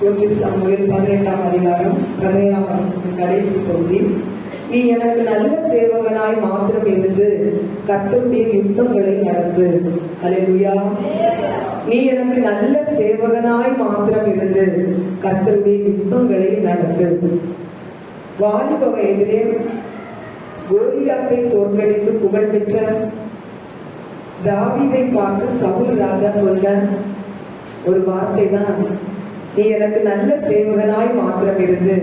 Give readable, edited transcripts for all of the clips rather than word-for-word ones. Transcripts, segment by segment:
1 Samuel 18ஆம் அதிகாரம் 17ஆம் வசனத்தின் கடைசி பகுதி. நீ எனக்கு நல்ல சேவகனாய் மாத்திரம் இருந்து கர்த்தருடைய யுத்தங்களை நடத்து. ஹல்லேலூயா. நீ எனக்கு நல்ல சேவகனாய் மாத்திரம் இருந்து கர்த்தருடைய யுத்தங்களை நடத்து. வாலிப வயதிலே கோலியாத்தை தோற்கடித்து புகழ்பெற்ற தாவீதை பார்த்து சவுல் ராஜா சொல்ல ஒரு வார்த்தை தான், நீ எனக்கு நல்ல சேவகனாய் மாத்திரம் இருந்து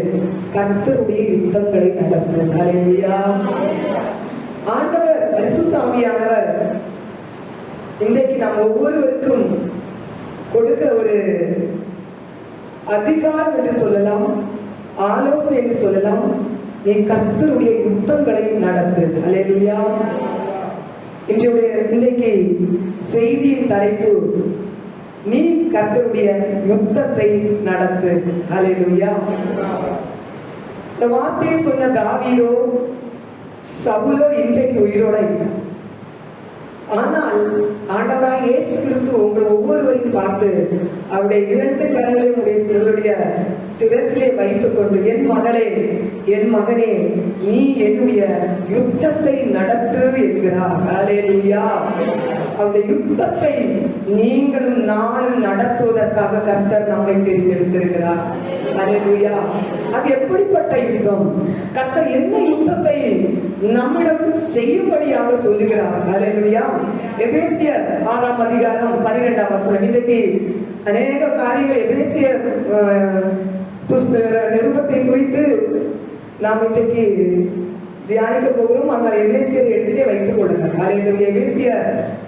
கர்த்தருடைய யுத்தங்களை நடத்து. ஹல்லேலூயா. ஆண்டவர் பரிசுத்த ஆவியானவர் இன்றைக்கு நாம் ஒவ்வொருவருக்கும் கொடுக்கிற ஒரு அதிகாரம் என்று சொல்லலாம், ஆலோசனை என்று சொல்லலாம். நீ கர்த்தருடைய யுத்தங்களை நடத்து. ஹல்லேலூயா. இன்றைக்கு செய்தியின் தலைப்பு, நீ கர்த்தருடைய யுத்தத்தை நடத்து. ஹல்லேலூயா. இந்த வார்த்தையை சொன்ன தாவீதோ சவுலோ இன்றைக்கு உயிரோட இல்லை. ஆனால் ஆண்டவராய் இயேசு கிறிஸ்து உங்கள் ஒவ்வொருவரையும் பார்த்து அவருடைய 2 கரங்களையும் உங்களுடைய சிரசிலே வைத்துக் கொண்டு, என் மகளே, என் மகனே, நீ என்னுடைய யுத்தத்தை நடத்து என்கிறார். ஹல்லேலூயா. அவருடைய யுத்தத்தை நீங்களும் நானும் நடத்துவதற்காக கர்த்தர் நம்மை தெரிந்தெடுத்திருக்கிறார். ஹல்லேலூயா. அது எப்படிப்பட்ட யுத்தம்? கர்த்தர் என்ன யுத்தத்தை நம்மிடம் செய்யும்படியாக சொல்லுகிறார். ஹல்லேலூயா. எபேசியர் 6ஆம் அதிகாரம் 12ஆம் வசனம். இன்றைக்கு அநேக காரியங்கள் எபேசியர் நிருபத்தை குறித்து நாம் இன்றைக்கு தியானிக்க போகிறோம். அந்த எபேசியர் எடுத்தே வைத்துக் கொள்ளுங்கள். ஹல்லேலூயா. எபேசியர்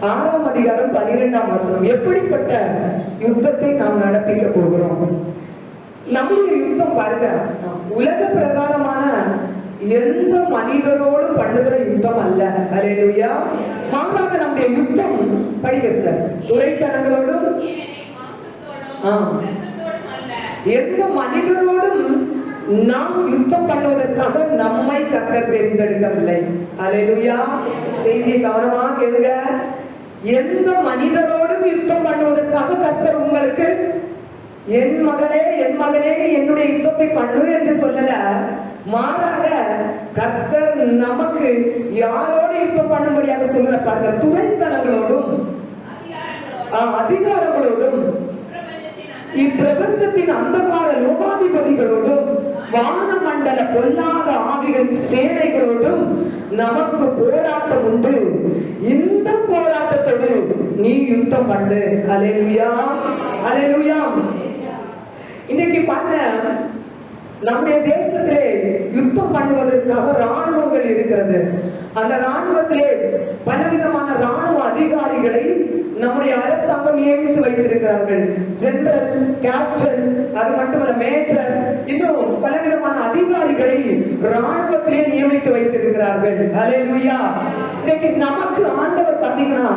6ஆம் அதிகாரம் 12ஆம் வசனம். எப்படிப்பட்ட யுத்தத்தை நாம் நடப்பிக்க போகிறோம்? நம்முடைய யுத்தம் பாருங்க, உலக பிரகாரமான எந்த மனிதரோடு பண்ணுகிற யுத்தம் அல்ல. ஹல்லேலூயா. மாறாக நம்முடைய யுத்தம் படிக்க துரைத்தனங்களோடும் எந்த மனிதரோடும் நாம் யுத்தம் பண்ணுவதற்காக நம்மை கர்த்தர் தெரிந்தெடுக்கவில்லை. ஹல்லேலூயா. செய்தியை கவனமாக கேளுங்க. எந்த மனிதரோடும் யுத்தம் பண்ணுவதற்காக கர்த்தர் உங்களுக்கு, என் மகளே, என் மகனே, என்னுடைய யுத்தத்தை பண்ணு என்று சொல்லல. மாறாக கர்த்தர் நமக்கு யாரோடு யுத்தம் பண்ணும்படியாக சொல்ற பாருங்க, துரைத்தனங்களோடும் அதிகாரங்களோடும் இப்பிரபஞ்சத்தின் அந்தகார லோகாதிபதிகளோடும் வானமண்டல பொல்லாத ஆவிகள் சேனைகளோடும் நமக்கு போராட்டம் உண்டு. இந்த போராட்டத்தோடு நீ யுத்தம் பண்ணு. ஹல்லேலூயா. ஹல்லேலூயா. இன்னைக்கு பாருங்க, நம்முடைய தேசத்திலே யுத்தம் பண்ணுவதற்காக ராணுவங்கள் இருக்கிறது. அந்த ராணுவத்திலே பலவிதமான ராணுவ அதிகாரிகளை நம்முடைய அரசாங்கம் நியமித்து வைத்திருக்கிறார்கள். ஜெனரல், கேப்டன், அது மட்டுமல்ல மேஜர், இன்னும் பலவிதமான அதிகாரிகளை ராணுவத்திலே நியமித்து வைத்திருக்கிறார்கள். ஹல்லேலூயா. இன்னைக்கு நமக்கு ஆண்டவர் பாத்தீங்கன்னா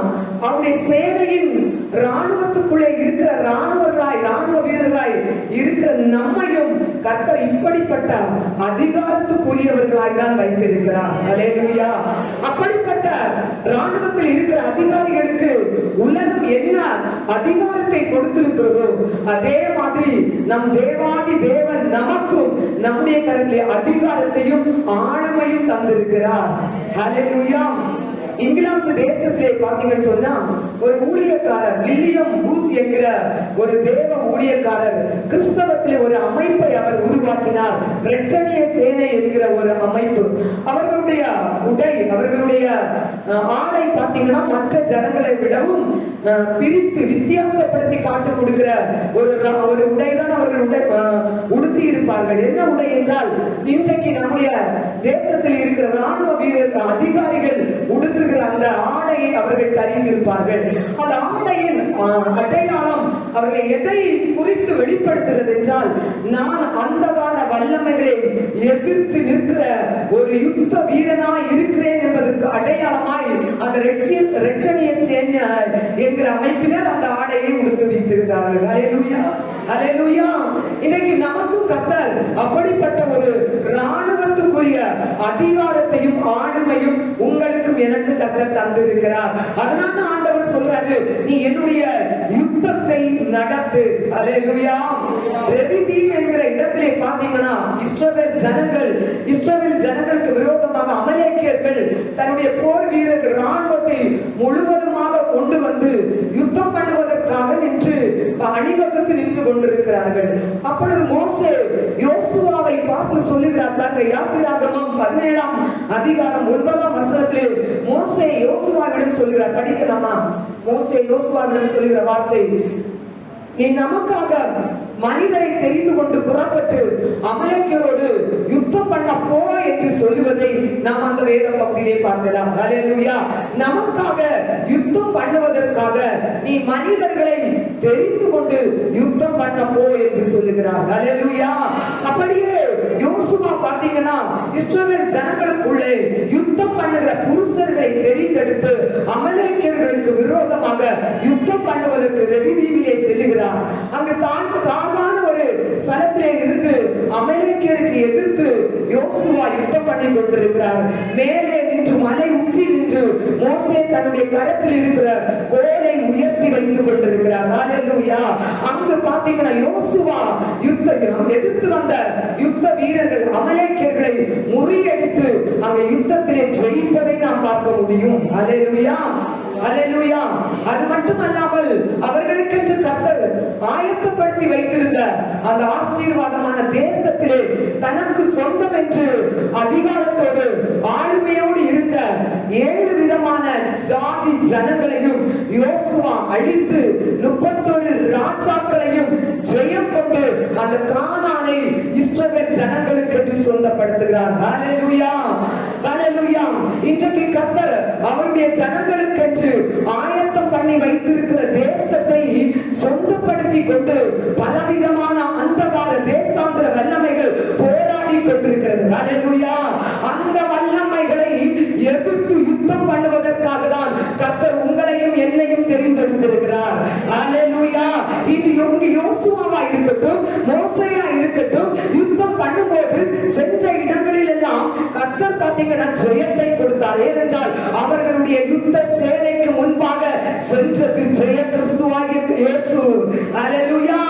அவருடைய சேவையின் ராணுவத்துக்குள்ளே இருக்கிற ராணுவ வீரர்களாய் இருக்கிற நம்மையும் கர்த்தர் இப்படிப்பட்ட அதிகாரத்துக்குரியவர்களாய் தான் வைத்திருக்கிறார். ஹல்லேலூயா. அப்படிப்பட்ட ராணுவத்தில் இருக்கிற அதிகாரிகளுக்கு உலகம் என்ன அதிகாரத்தை கொடுத்திருக்கிறதோ அதே மாதிரி நம் தேவாதி தேவன் நமக்கும் நம்முடைய கரத்திலே அதிகாரத்தையும் ஆளுமையும் தந்திருக்கிறார். ஹல்லேலூயா. இங்கிலாந்து தேசத்திலே பாத்தீங்கன்னு சொன்னா ஒரு ஊழியக்காரர், வில்லியம் பூத் என்கிற ஒரு தேவ ஊழியக்காரர், கிறிஸ்தவத்திலே ஒரு அமைப்பை அவர் உருவாக்கினார். ரெட்சனிய சேனை என்கிற ஒரு அமைப்பு. அவர்களுடைய உடை, அவர்களுடைய ஆடை பாத்தீங்கன்னா மற்ற ஜனங்களை விடவும் பிரித்து வித்தியாசப்படுத்தி காட்டு கொடுக்கிற ஒரு உடைதான் அவர்கள் உடுத்தி இருப்பார்கள். என்ன உடை என்றால், இன்றைக்கு நம்முடைய தேசத்தில் இருக்கிற ராணுவ வீரர்கள் அதிகாரிகள் உடுத்துகிற அந்த ஆடையை அவர்கள் தரித்திருப்பார்கள். அந்த ஆடையின் அடையாளம் அவர்கள் எதை குறித்து வெளிப்படுத்துகிறது என்றால், நான் அந்தகார வல்லமைகளை எதிர்த்து நிற்கிற ஒரு யுத்த வீரனாய் இருக்கிறேன் என்பதற்கு அடையாளமாய் அந்த ரெட்சனிய சேனை என்கிற அமைப்பினர் அந்த ஆடையை உடுத்து வைத்திருந்தார்கள். ஹல்லேலூயா. ஹல்லேலூயா. இன்னைக்கு நமக்கும் கர்த்தர் அப்படிப்பட்ட ஒரு ராணுவத்துக்குரிய அதிகாரத்தையும் ஆளுமையும் உங்களுக்கும் எனக்கும் கர்த்தர் தந்திருக்கிறார். அதனால ஆண்டவர் சொல்றாரு, நீ என்னுடைய யுத்தத்தை நடத்து. அல்லேலூயா. ரெவிதீம் என்கிற இடத்திலே பாத்தீங்கன்னா இஸ்ரவேல் ஜனங்களுக்கு விரோதமாக அமலேக்கியர்கள் தன்னுடைய போர் வீரர்கள் ராணுவத்தை முழுவதுமாக கொண்டு வந்து யுத்தம் பண்ணுவதற்காக நின்று அணிவகுத்து நின்று கொண்டிருக்கிறார்கள். அப்பொழுது மோசே யோசுவாவை பார்த்து சொல்லுகிறார் பாருங்க. யாத்திராகமம் 17ஆம் அதிகாரம் 9ஆம் வசனத்திலே மோசே யோசுவாவிடம் சொல்கிறார். படிக்கலாமா? மோசே யோசுவாவிடம் சொல்லுகிற வார்த்தை, நீ நமக்காக மனிதரை தெரிந்து கொண்டு புறப்பட்டு அமலேக்கியரோடு யுத்தம் பண்ண போ என்று சொல்லுவதை நாம் அந்த வேத பகுதியிலே பார்க்கலாம். அல்லேலூயா. நமக்காக யுத்தம் பண்ணுவதற்காக நீ மனிதர்களை தெரிந்து கொண்டு யுத்தம் பண்ண போ என்று சொல்லுகிறார். அல்லேலூயா. அப்படியே யோசுவா பாத்தீங்கன்னா இஸ்ரவேல் ஜனங்களுக்குள்ளே யுத்தம் பண்ணுகிற புருஷர்களை தெரிந்தெடுத்து அமலேக்கியர்களுக்கு விரோதமாக யுத்தம் பண்ணுவதற்கு ரெவிதீமிலே செல்லுகிறார். அங்கு தாழ்வான ஒரு ஸ்தலத்திலே இருந்து அமலேக்கியருக்கு எதிர்த்து யோசுவா யுத்தம் பண்ணி கொண்டிருக்கிறார். மேலே நின்று மலை உச்சி நின்று மோசே தன்னுடைய கரத்தில் இருக்கிற கோலை உயர்த்தி வைத்துக் கொண்டிருக்கிறார். அல்லேலூயா. அங்கு பாத்தீங்கன்னா யோசுவா எதிர்த்து வந்த யுத்த வீரர்கள் அமலேக்கியர்களை முறியடித்து அங்க யுத்தத்திலே ஜெயிப்பதை நாம் பார்க்க முடியும். அல்லேலூயா. அல்லேலூயா. அது மட்டுமல்லாமல் அவர்களுக்கென்று கர்த்தர் ஆயத்தப்படுத்தி வைத்திருந்த அந்த ஆசீர்வாதமான தேசத்திலே தனக்கு சொந்தம் என்று அதிகாரத்தோடு ஆளுமையோடு இருந்த 7 விதமான ஜாதி ஜனங்களையும் யோசுவா அழித்து 31 ராஜாக்களையும் ஜெயம் கொண்டு அந்த கானானை இஸ்ரவேல் ஜனங்களுக்கு என்று சொந்தப்படுத்துகிறார். அல்லேலூயா. அல்லேலூயா. இன்றைக்கு கர்த்தர் அவருடைய ஜனங்களுக்கு என்று ஆயத்தம் பண்ணி வைத்திருக்கிற தேசத்தை சொந்தப்படுத்தி கொண்டு பலவிதமான அந்தகார தேசாந்திர வல்லமைகள் போராடி கொண்டிருக்கிறது. அல்லேலூயா. அந்த வல்லமைகளை எதிர்த்து யுத்தம் பண்ணுவதற்காக தான் கர்த்தர் உங்களையும் என்னையும் தெரிந்தெடுத்திருக்கிறார். அல்லேலூயா. இன்று யோசுவாவா இருக்கட்டும், மோசேயா இருக்கட்டும், யுத்தம் பண்ணும்போது சென்ற இடங்களில் எல்லாம் கர்த்தர் பாத்தீங்கன்னா ஜெயத்தை கொடுத்தார். ஏனென்றால் அவர்களுடைய யுத்த சேனைக்கு முன்பாக சென்றது ஜெய கிறிஸ்துவாகிய இயேசு. அல்லேலூயா.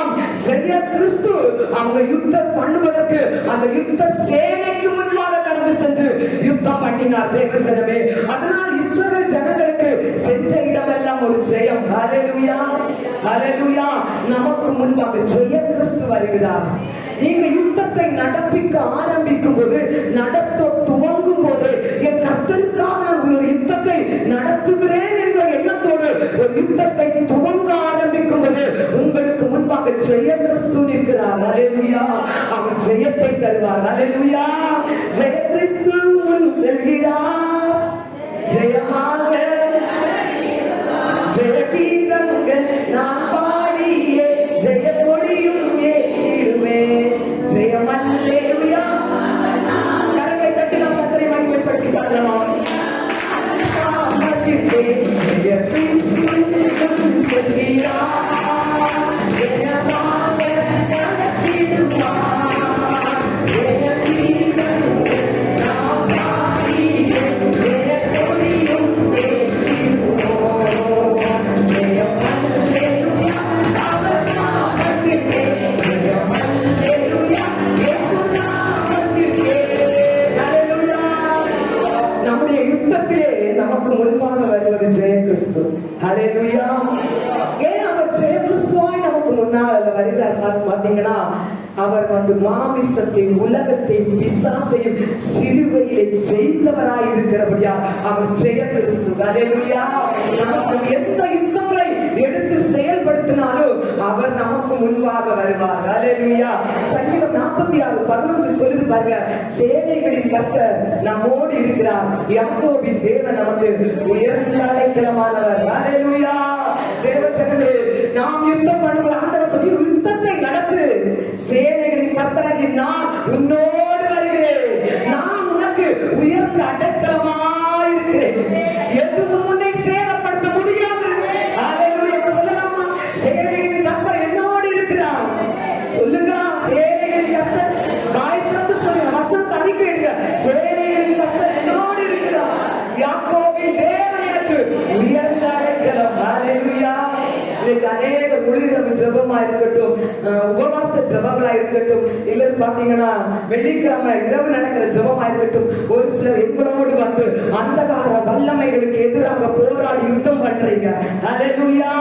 ஜெய கிறிஸ்து அவங்க யுத்தம் பண்ணுவதற்கு அந்த யுத்த சேனைக்கு முன்பாக கடந்து சென்று யுத்தம் பண்ணினார் தேவ ஜனமே. அதனால் இஸ்ரவேல் ஜனங்களுக்கு சென்ற இடமெல்லாம் ஒரு ஜெயம். அல்லேலூயா. அல்லேலூயா. நமக்கு முன்பாக ஜெய கிறிஸ்து வருகிறார். நீங்க யுத்தத்தை நடப்பிக்க ஆரம்பிக்கும் போது, நடத்த துவங்கும் போது, என் கர்த்தருக்காக ஒரு யுத்தத்தை நடத்துகிறேன் என்ற எண்ணத்தோடு ஒரு யுத்தத்தை துவங்க ஆரம்பிக்கும் போது உங்களுக்கு முன்பாக ஜெய கிறிஸ்து நிற்கிறார். அல்லேலூயா. அவர் ஜெயத்தை தருவார். அல்லேலூயா. ஜெய கிறிஸ்து முன் செல்கிறார். ஜெயமாக ஜெய கீதங்கள் நான் பாடியே ஜெய கொடியும் ஏற்றிடுமே. ஜெயம். அல்லேலூயா. கரங்களை தட்டி நாம் கர்த்தரை மகிமைப்படுத்தி பாடலாம். ஜெய கிறிஸ்து முன் செல்கிறார். ஜெயமாக நடத்திடுவார். ஜெய கீதங்கள் நாம் பாடியே ஜெய கொடியும் ஏற்றிடுவோம். ஜெயம். அல்லேலூயா. அவர் நாமத்திற்கே ஜெயம். அல்லேலூயா. இயேசு நாமத்திற்கே. அல்லேலூயா. நம்முடைய யுத்தத்திலே நமக்கு முன்பாக வருவது ஜெய கிறிஸ்து. அல்லேலூயா. ஏன் அவர் ஜெய கிறிஸ்துவாய் நமக்கு முன்னால் வருகிறார் பாத்தீங்கன்னா, அவர் வந்து மாமிசத்தையும் உலகத்தையும் பிசாசையும் சிலுவையிலே ஜெயித்தவராய் இருக்கிறபடியா அவர் ஜெய கிறிஸ்து. அல்லேலூயா. நமக்கு எந்த யுத்தங்களை எடுத்து செயல்படுத்தினாலும் அவர் நமக்கு முன்பாக வருவார். அல்லேலூயா. சங்கீதம் 46:11 சொல்லுது பாருங்க, சேனைகளின் கர்த்தர் நம்மோடு இருக்கிறார். யாக்கோபின் தேவன் நமக்கு உயர்ந்த அடைக்கலமானவர். அல்லேலூயா. தேவஜனமே, நாம் யுத்தம் பண்ணும்போது ஆண்டவர் சொல்லி யுத்தத்தை நடத்து. சேனைகளின் கர்த்தராகிய நான் உன்னோடு வருகிறேன். நான் உனக்கு உயர்ந்த அடைக்கலமாயிருக்கிறேன். எதுவும் உன்னை சேதப்படுத்த முடியாது. அல்லேலூயா. சொல்லலாமா? சேனைகளின் கர்த்தர் என்னோடு இருக்கிறார். சொல்லுங்க. சேனைகளின் கர்த்தர் வாய் திறந்து சொல்லுங்க. வசனத்தை அறிக்கையிடுங்க. சேனைகளின் கர்த்தர் என்னோடு இருக்கிறார். யாக்கோபின் தேவன் இருக்கட்டும், உபவாச ஜபங்களா இருக்கட்டும், இல்லது பாத்தீங்கன்னா வெள்ளிக்கிழமை இரவு நடக்கிற ஜபமா இருக்கட்டும், ஒரு சிலர் எங்களோடு வந்து அந்தகார வல்லமைகளுக்கு எதிராக போராடி யுத்தம் பண்றீங்க. ஹல்லேலூயா,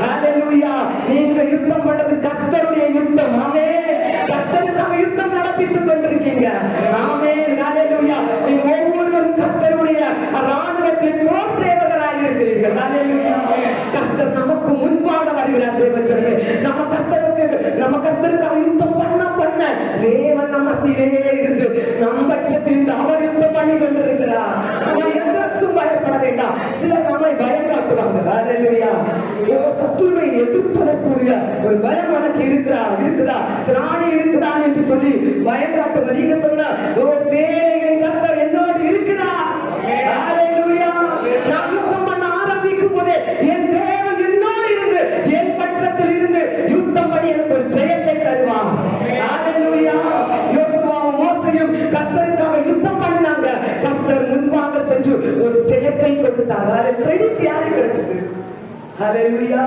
ஹல்லேலூயா. நீங்க யுத்தம் பண்றது கர்த்தருடைய யுத்தம். ஆமென். கர்த்தருக்காக யுத்தம் நடப்பித்துக் கொண்டிருக்கீங்க. ஆமென், ஹல்லேலூயா. நீங்க ஒவ்வொருவரும் கர்த்தருடைய ராணுவத்தில் போர் சேவகராக இருக்கிறீர்கள். ஹல்லேலூயா. கர்த்தர் நமக்கு முன்பாக வருகிறார். தேவஜனமே, நம்ம கர்த்தருக்காக யுத்தம் பண்ண தேவன் நம்ம மத்தியிலே இருந்து நம் பட்சத்தில் இருந்து அவர் யுத்தம் பண்ணி கொண்டிருக்கிறார். நம்ம எதற்கும் பயப்பட வேண்டாம். சிலர் நம்மை பயம் காட்டுவாங்க. ஹல்லேலூயா. சத்துருவை எதிர்ப்பதற்குரிய ஒரு பயம் உனக்கு இருக்குதா, திராணி இருக்குதா என்று சொல்லி பயம் காட்டுவாங்க. நீங்க சொன்ன சேனைகளின் கர்த்தர் என்னோடு இருக்கிறார். ஹல்லேலூயா. நான் யுத்தம் பண்ண ஆரம்பிக்கும் போதே என் தேவன் என்னோடு இருந்து என் பட்சத்தில் இருந்து யுத்தம் பண்ணி எனக்கு ஒரு ஜெயத்தை தருவான். ஹல்லேலூயா. யோசுவாவும் மோசேயும் கர்த்தருக்காக யுத்தம் பண்ணினாங்க. கர்த்தர் முன்பாக சென்று ஒரு ஜெயத்தை கொடுத்தார். அது கிரெடிட் யாருக்கு கிடைச்சது? ஹல்லேலூயா.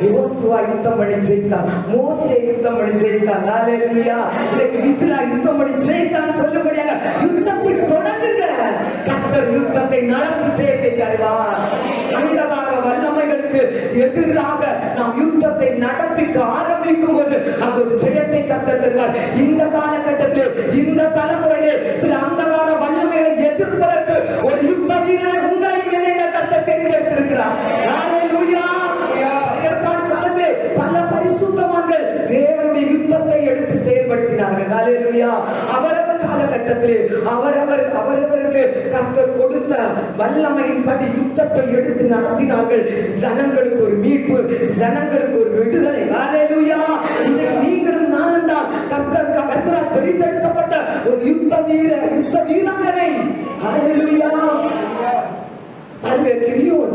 யோசுவா யுத்தம் பண்ணி ஜெயித்தான், மோசே யுத்தம் பண்ணி ஜெயித்தான். ஹல்லேலூயா. இன்னைக்கு விஜிலா யுத்தம் பண்ணி ஜெயித்தான் சொல்லும்படியாக யுத்தத்தை தொடங்குங்க. கர்த்தர் யுத்தத்தை நடத்தி ஜெயத்தை தருவார். அந்தகார வல்லமைகளுக்கு எதிராக நாம் யுத்தத்தை நடப்பிக்க ஆரம்பிக்கும் போது அந்த ஒரு ஜெயத்தை கர்த்தர் தருவார். இந்த காலகட்டத்திலே, இந்த தலைமுறையிலே சில அந்தகார வல்லமைகளை எதிர்ப்பதற்கு ஒரு யுத்த வீரரை உங்களையும் என்னை கர்த்தர் தேர்ந்தெடுத்திருக்கிறார். ஹல்லேலூயா. ஏற்பாடு காலத்திலே பல பரிசுத்தவான்கள் தேவனுடைய யுத்தத்தை எடுத்து செயல்படுத்தினார்கள். ஹல்லேலூயா. அவரவர் காலகட்டத்திலே அவரவருக்கு கர்த்தர் கொடுத்த வல்லமையின்படி யுத்தத்தை எடுத்து நடத்தினார்கள். ஜனங்களுக்கு ஒரு மீட்பு, ஜனங்களுக்கு ஒரு விடுதலை. ஹல்லேலூயா. இன்றைக்கு நீங்களும் நானும் தான் கர்த்தரால் தெரிந்தெடுக்கப்பட்ட ஒரு யுத்த வீரரை. ஹல்லேலூயா. கிதியோன்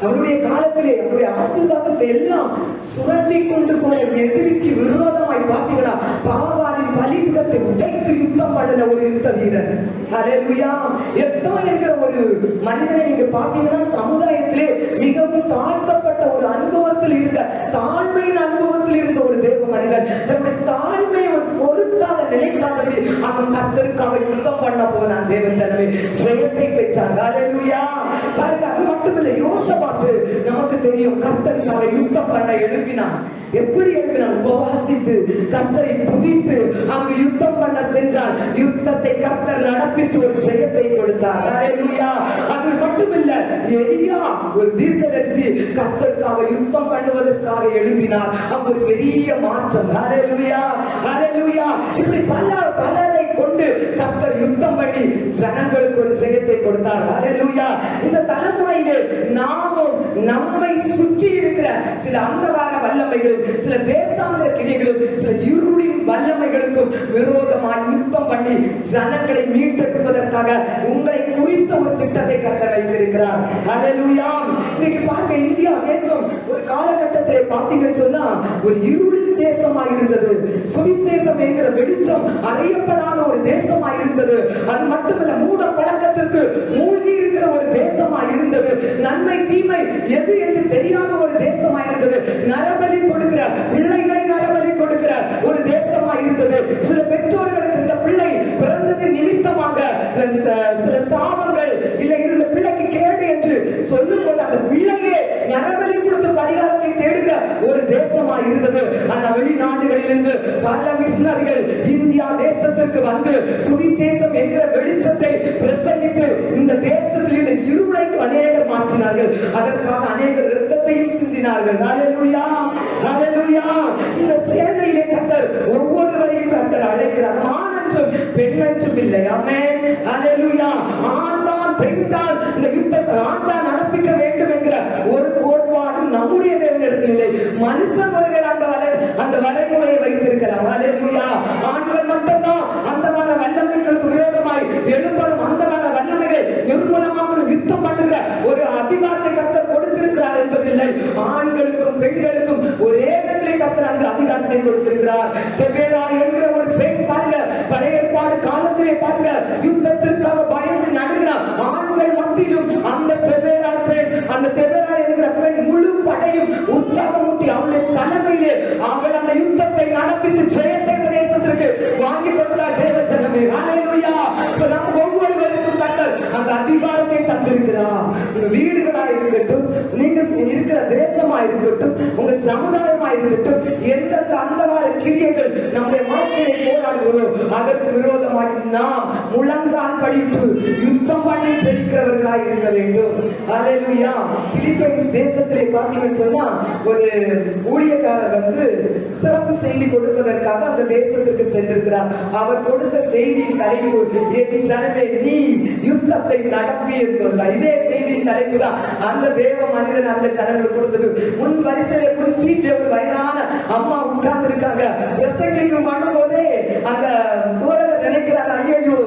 அவருடைய காலத்திலே அவருடைய ஆசீர்வாதத்தை எல்லாம் சுரண்டி கொண்டு போன எதிரிக்கு விரோதமாய் பார்த்தீங்கன்னா பாகாலின் பலிபீடத்தை உடைத்து யுத்தம் பண்ணின ஒரு யுத்த வீரர். ஹல்லேலூயா. எத்தோ என்கிற ஒரு மனிதனை நீங்க பார்த்தீங்கன்னா சமுதாயத்திலே மிகவும் தாழ்த்தப்பட்ட ஒரு அனுபவத்தில் இருந்த, தாழ்மையின் அனுபவத்தில் இருந்த ஒரு தேவ மனிதன் தன்னுடைய தாழ்மையை ஒரு பொருட்டாக நினைக்காதபடி அவன் கர்த்தருக்காக யுத்தம் பண்ண போனான். தேவ ஜனமே, ஜெயத்தை பெற்றான். ஹல்லேலூயா. பாருங்க, அது மட்டுமில்லை, யோசபாத்து நமக்கு தெரியும் கர்த்தருக்காக யுத்தம் பண்ண எழுப்பினான். எப்படி எழுப்பினான்? உபவாசித்து கர்த்தரை துதித்து அங்கு யுத்தம் பண்ண சென்றான். யுத்தத்தை கர்த்தர் நடப்பித்து ஒரு ஜெயத்தை கொடுத்தார். ஹல்லேலூயா. அது மட்டுமில்ல, எலியா ஒரு தீர்க்கதரிசி கர்த்தருக்காக யுத்தம் பண்ணுவதற்காக எழுப்பினார். அங்கு ஒரு பெரிய மாற்றம். ஹல்லேலூயா, ஹல்லேலூயா. இப்படி பலரை கொண்டு கர்த்தர் யுத்தம் பண்ணி ஜனங்களுக்கு ஒரு ஜெயத்தை கொடுத்தார். ஹல்லேலூயா. இந்த தலைமுறையிலே நாமும் நம்மை சுற்றி இருக்கிற சில அந்தகார வல்லமைகளும், சில தேசாந்திர கிரியைகளும், சில இருளின் வல்லமைகளுக்கும் விரோதமாக யுத்தம் பண்ணி ஜனங்களை மீட்டெடுப்பதற்காக உங்களை குறித்த ஒரு திட்டத்தை கர்த்தர் வைத்திருக்கிறார். ஹல்லேலூயா. இன்னைக்கு பார்க்க இந்தியா தேசம் ஒரு காலகட்டத்திலே பார்த்தீங்கன்னு சொன்னா ஒரு இருளின் தேசமாக இருந்தது. சுவிசேஷம் என்கிற வெளிச்சம் அறியப்படாத ஒரு தேசமாக இருந்தது. அது மட்டுமல்ல, மூட பழக்கத்திற்கு மூழ்கி இருக்கிற ஒரு தேசமாக இருந்தது. நன்மை தீமை எது என்று தெரியாத ஒரு தேசமாக இருந்தது. நரபலி கொடுக்கிற பிள்ளைகளை நரபலி கொடுக்கிற ஒரு தேசமாக இருந்தது. சில பெற்றோர்களுக்கு இந்த பிள்ளை பிறந்தது நிமித்தமாக சில சாபங்கள் இல்லை, இந்த பிள்ளைக்கு கேடு என்று சொல்லும் போது அந்த பிள்ளையே நரபலி கொடுத்து பரிகாரத்தை தேடுகிற ஒரு தேசமாக இருந்தது. அந்த வெளிநாடுகளிலிருந்து பல மிஷனரிகள் இந்தியா தேசத்திற்கு வந்து சுவிசேஷம் என்கிற வெளிச்சத்தை பிரசங்கித்து இந்த தேசத்தில் இருளை அநேகர் மாற்றினார்கள். அதற்காக அநேகர் இரத்தத்தையும் சிந்தினார்கள். ஹல்லேலூயா, ஹல்லேலூயா. இந்த சேனையிலே கர்த்தர் ஒவ்வொருவரையும் கர்த்தர் அழைக்கிறார். ஆணென்றும் பெண்ணென்றும் இல்லை. ஆமென், ஹல்லேலூயா. ஆண்தான் பெண்தான் இந்த யுத்தத்தை ஆண்தான் நடப்பிக்க வேண்டும் என்கிற ஒரு கோட்பாடும் நம்முடைய தேவனிடத்தில் இல்லை. மனுஷர்கள் அந்த வரைமுறையை வைத்திருக்கிறார். ஹல்லேலூயா. ஆண்கள் மட்டும்தான் அந்தகார வல்லமைகளுக்கு விரோதமாய் எழுப்படும், அந்தகார வல்லமைகளை நிர்மூலமாக்கணும், யுத்தம் பண்ணுகிற ஒரு அதிகாரத்தை கர்த்தர் கொடுத்திருக்கிறார் என்பதில்லை. ஆண்களுக்கும் பெண்களுக்கும் ஒரே இடத்திலே கர்த்தர் அந்த அதிகாரத்தை கொடுத்திருக்கிறார். தெபேரா என்கிற ஒரு பெண் பாருங்க, பழைய ஏற்பாடு காலத்திலே பாருங்க, யுத்தத்திற்காக பயந்து நடுகிறார். ஆண்கள் மத்தியிலும் அந்த தெபேரா பெண், அந்த தெபேரா என்கிற பெண் முழு படையும் உற்சாகமூட்டி அவளுடைய தலைமையிலே அவள் ஜெயத்தை இந்த தேசத்திற்கு வாங்கி கொடுத்தார் தேவ ஜனமே. ஹல்லேலூயா. இப்ப நம்ம ஒவ்வொருவருக்கும் கர்த்தர் அந்த அதிகாரத்தை தந்திருக்கிறார். உங்க வீடுகளா இருக்கட்டும், நீங்க இருக்கிற தேசமா இருக்கட்டும், உங்க சமுதாயமா இருக்கட்டும், எந்தெந்த அந்தகார கிரியைகள் நம்முடைய வாழ்க்கையை போராடுகிறோ அதற்கு விரோதமாக நாம் முழங்கால் படித்து யுத்தம் பண்ணி ஜெயிக்கிறவர்களாக இருக்க வேண்டும். ஹல்லேலூயா. பிலிப்பைன்ஸ் தேசத்திலே பார்த்தீங்கன்னு சொன்னா ஒரு ஊழியக்காரர் வந்து சிறப்பு செய்தி கொடுப்பதற்காக அந்த தேசத்திற்கு சென்றிருக்கிறார். அவர் கொடுத்த செய்தியின் தலைப்பு, என் ஜனமே நீ யுத்தத்தை நடப்பி என்பதுதான். இதே செய்தியின் தலைப்பு தான் அந்த தேவ மனிதன் அந்த ஜனங்களுக்கு கொடுத்தது. முன் வரிசையில முன் சீட்ல ஒரு வயதான அம்மா உட்கார்ந்து இருக்காங்க. பிரசங்கிக்கும் பண்ணும்போதே அந்த போதகர் நினைக்கிறாங்க, ஐயோ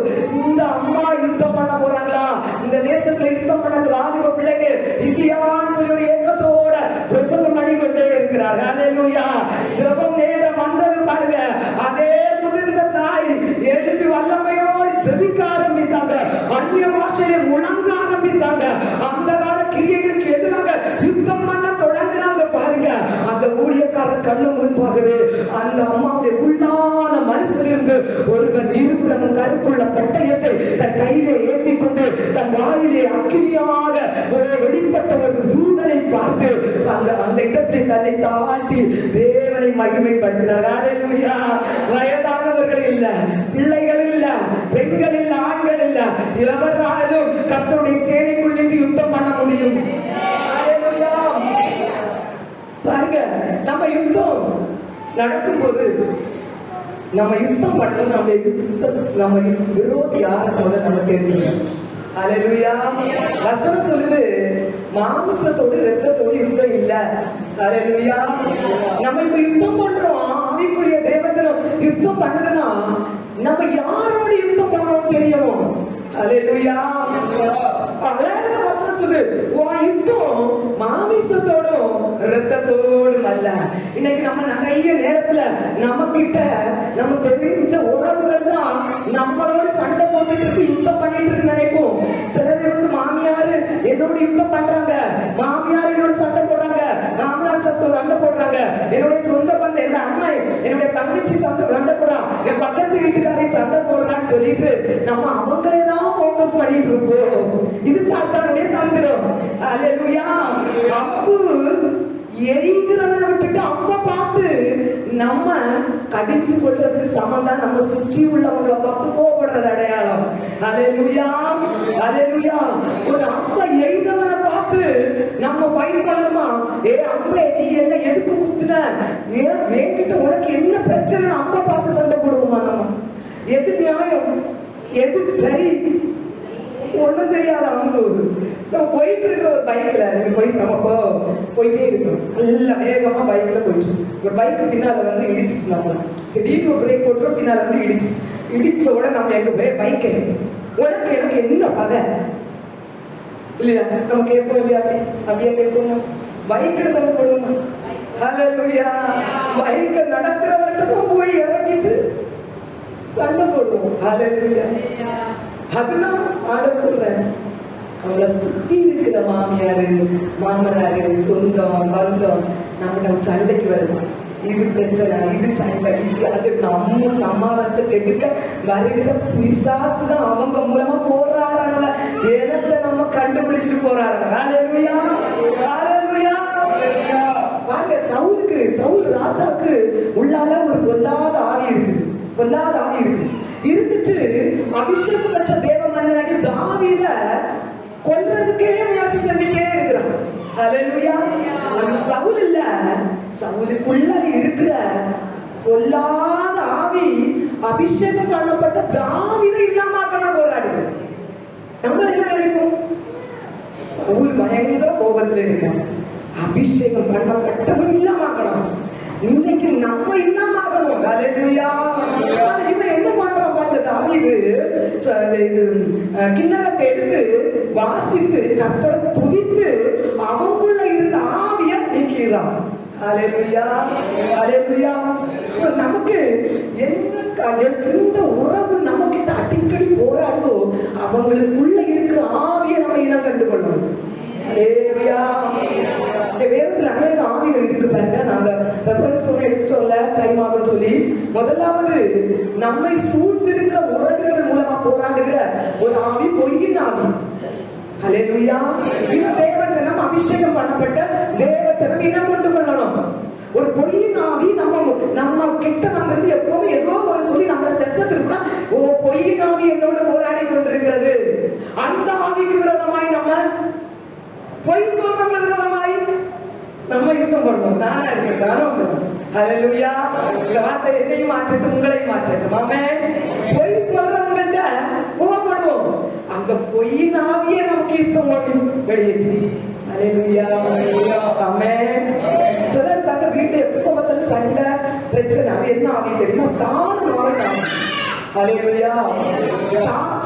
இந்த அம்மா யுத்தம் பண்ண போறாங்களா, இந்த தேசத்துல யுத்தம் பண்ண வாலிப பிள்ளைங்க இல்லையான்னு சொல்லி ஒரு ஏக்கத்தோட பிரசங்கம் பண்ணி கொண்டே இருக்கிறார். ஹல்லேலூயா. ஜெபம் நேரம் வந்தது பாருங்க. அதே முதிர்ந்த தாய் எழுப்பி வல்லமையோடு செபிக்க ஆரம்பித்தாங்க. அந்நிய பாஷையை முழங்க ஆரம்பித்தாங்க. அந்த கால கிரியைகளுக்கு எதிராக யுத்தம் பண்ண தொடங்கினாங்க பாருங்க. அந்த ஊழியக்காரர் கண்ணு முன்பாகவே அந்த அம்மாவுடைய உள்ளான மனசிலிருந்து ஒருவர் இருபுறம் கருப்புள்ள பட்டயத்தை தன் கையிலே ஏற்றி கொண்டு தன் வாயிலே அக்கினியாக வெளிப்பட்ட ஒரு தூதனை பார்த்து அந்த இடத்திலே தன்னை தாழ்த்தி தேவனை மகிமைப்படுத்தினார். ஹல்லேலூயா. வயதானவர்கள் இல்ல, பிள்ளைகள் இல்ல, பெண்கள் இல்ல, ஆண்கள் இல்ல, எவராலும் கர்த்தருடைய சேனைக்குள் நின்று யுத்தம் பண்ண முடியும். ஹல்லேலூயா. பாருங்க, நம்ம யுத்தம் நடத்தும் போது நம்ம யுத்தம் பண்ணணும். நம்ம விரோதி யார் நம்ம தெரிஞ்சுக்கணும். ஹல்லேலூயா. வசனம் சொல்லுது, மாமிசத்தோடு இரத்தத்தோடு யுத்தம் இல்ல. ஹல்லேலூயா. நம்ம இப்ப யுத்தம் பண்றோம், ஆவிக்குரிய தேவஜனம் யுத்தம் பண்ணுதுன்னா நம்ம யாரோட யுத்தம் பண்ணணும் தெரியணும். ஹல்லேலூயா. அழகான வசனம் சொல்லுது, உன் யுத்தம் மாமிசத்தோடும் இரத்தத்தோடும் அல்ல. இன்னைக்கு நம்ம நிறைய நேரத்துல நம்ம கிட்ட நம்ம தெரிஞ்ச உறவுகள் தான் நம்மளோட சண்டை போட்டுட்டு இருக்கு, யுத்தம் பண்ணிட்டு இருக்கு நினைப்போம். சிலர் வந்து மாமியாரு என்னோட யுத்தம் பண்றாங்க, மாமியார் என்னோட சண்டை போடுறாங்க, மாமனார் சண்டை போடுறாங்க, என்னுடைய சொந்த பந்தம் என்னோட அம்மா என்னுடைய தங்கச்சி சண்டை போடுறான், என் பக்கத்து வீட்டுக்காரை சண்டை போடுறான்னு சொல்லிட்டு நம்ம அவங்களே தான் போக்கஸ் பண்ணிட்டு இருப்போம். இது சாத்தானுடைய தந்திரம். ஹல்லேலூயா. அம்பு எரிகிறவனை விட்டுட்டு அம்ப பார்த்து நம்ம கடிச்சு கொள்றதுக்கு சமந்தான் நம்ம சுற்றி உள்ளவங்களை பார்த்து கோபப்படுறது அடையாளம். ஹல்லேலூயா. ஹல்லேலூயா. ஒரு அம்ப எரிந்தவனை பார்த்து நம்ம பயன்படணுமா, ஏ அம்பே நீ என்ன எதுக்கு குத்துன, என்கிட்ட உனக்கு என்ன பிரச்சனை, அம்ப பார்த்து சண்டை போடுவோமா? நம்ம எது நியாயம், எது சரி, ஒண்ணும் தெரியாத அம்பு. நம்ம போயிட்டு இருக்கிற ஒரு பைக்ல போயிட்டு நம்ம போயிட்டே இருக்கோம், நல்ல வேகமா பைக்ல போயிட்டு ஒரு பைக்கு பின்னால வந்து இடிச்சிச்சு. நம்ம திடீர்னு ஒரு பிரேக் போட்டுரும், பின்னால வந்து இடிச்ச உடனே நம்ம எங்க பைக்கை உனக்கு எனக்கு என்ன பகை இல்லையா நம்ம கேட்போம் இல்லையா? அப்படியே கேட்போம். பைக்கில் சண்டை போடுவோமா? ஹல்லேலூயா. பைக்கை நடத்துறவர்கிட்ட போய் இறங்கிட்டு சண்டை போடுவோம். ஹல்லேலூயா. அதுதான் ஆண்டவர் சொல்றேன். அவங்களை சுத்தி இருக்கிற மாமியாரு மாமனாரு சொந்தம் பந்தம் நம்ம சண்டைக்கு வருது, இது பிரச்சனை, இது சண்டை, இது அது நம்ம சமாதானத்தை கெடுக்க வருகிற பிசாசு தான். அவங்க மூலமா போராடுறாங்கள, ஏனத்தை நம்ம கண்டுபிடிச்சிட்டு போராடுறாங்க. ஹல்லேலூயா. ஹல்லேலூயா. பாருங்க, சவுல் ராஜாவுக்கு உள்ளால ஒரு பொல்லாத ஆவி இருக்குது, பொல்லாத ஆவி இருக்கு. இருந்துட்டு அபிஷேகம் பெற்ற தேவ மனிதனாகி தாவீத கொல்றதுக்கே முயற்சி செஞ்சுட்டே இருக்கிறான். ஹல்லேலூயா. அது சவுல் இல்ல, சவுலுக்குள்ள இருக்கிற பொல்லாத ஆவி அபிஷேகம் பண்ணப்பட்ட தாவீதை இல்லாம போராடுது. நம்ம என்ன நினைப்போம்? சவுல் பயங்கர கோபத்துல இருக்காங்க, அபிஷேகம் பண்ணப்பட்டவன் இல்லாம இன்னைக்கு நம்ம இல்லாம. ஹல்லேலூயா. இவன் என்ன பண்றான் பார்த்த தாவீது, இது கிண்ணறத்தை எடுத்து வாசித்து கர்த்தரை துதித்து அவங்குள்ள இருந்த ஆவிய நீக்கிறான். ஹல்லேலூயா. ஹல்லேலூயா. நமக்கு எந்த உறவு நம்ம கிட்ட அடிக்கடி போராடுதோ அவங்களுக்குள்ள இருக்கிற ஆவிய நம்ம இனம் கண்டு கொள்ளணும். ஹல்லேலூயா. வேதத்துல அநேக ஆவிகள் இருக்கு. பாருங்க, நாங்க ரெஃபரன்ஸ் ஒன்று எடுத்துட்டு வரல, டைம் ஆகும்னு சொல்லி. முதலாவது, நம்மை சூழ்ந்திருக்கிற உறவுகள் மூலமா போராடுகிற ஒரு ஆவி பொய்யின் ஆவி. ஹல்லேலூயா. இது தேவஜனம், அபிஷேகம் பண்ணப்பட்ட தேவஜனம் இனம் கொண்டு கொள்ளணும். ஒரு பொய்யின் ஆவி நம்ம கிட்ட வாங்குறது எப்பவுமே ஏதோ ஒரு சொல்லி நம்மள திசை திருப்பினா, ஓ பொய்யின் ஆவி என்னோட போராடி கொண்டிருக்கிறது, அந்த ஆவிக்கு விரோதமாய் நம்ம பொய் சொல்றவங்க விரோதமாய் நம்ம யுத்தம் பண்ணணும். நானா இருக்கேன். ஹல்லேலூயா. இந்த வார்த்தை என்னையும் மாற்றட்டும், உங்களையும் மாற்றட்டும். ஆமென். பொய் சொல்றவங்கள்ட்ட கோபப்படுவோம், அந்த பொய்யின் ஆவியை நமக்கு யுத்தம் பண்ணி வெளியேற்றி. ஹல்லேலூயா. ஆமென். சிலர் பார்க்க வீட்டுல எப்ப பார்த்தாலும் சண்டை பிரச்சனை. அது என்ன ஆவி தெரியுமா? தான் மாறணும். ஹல்லேலூயா.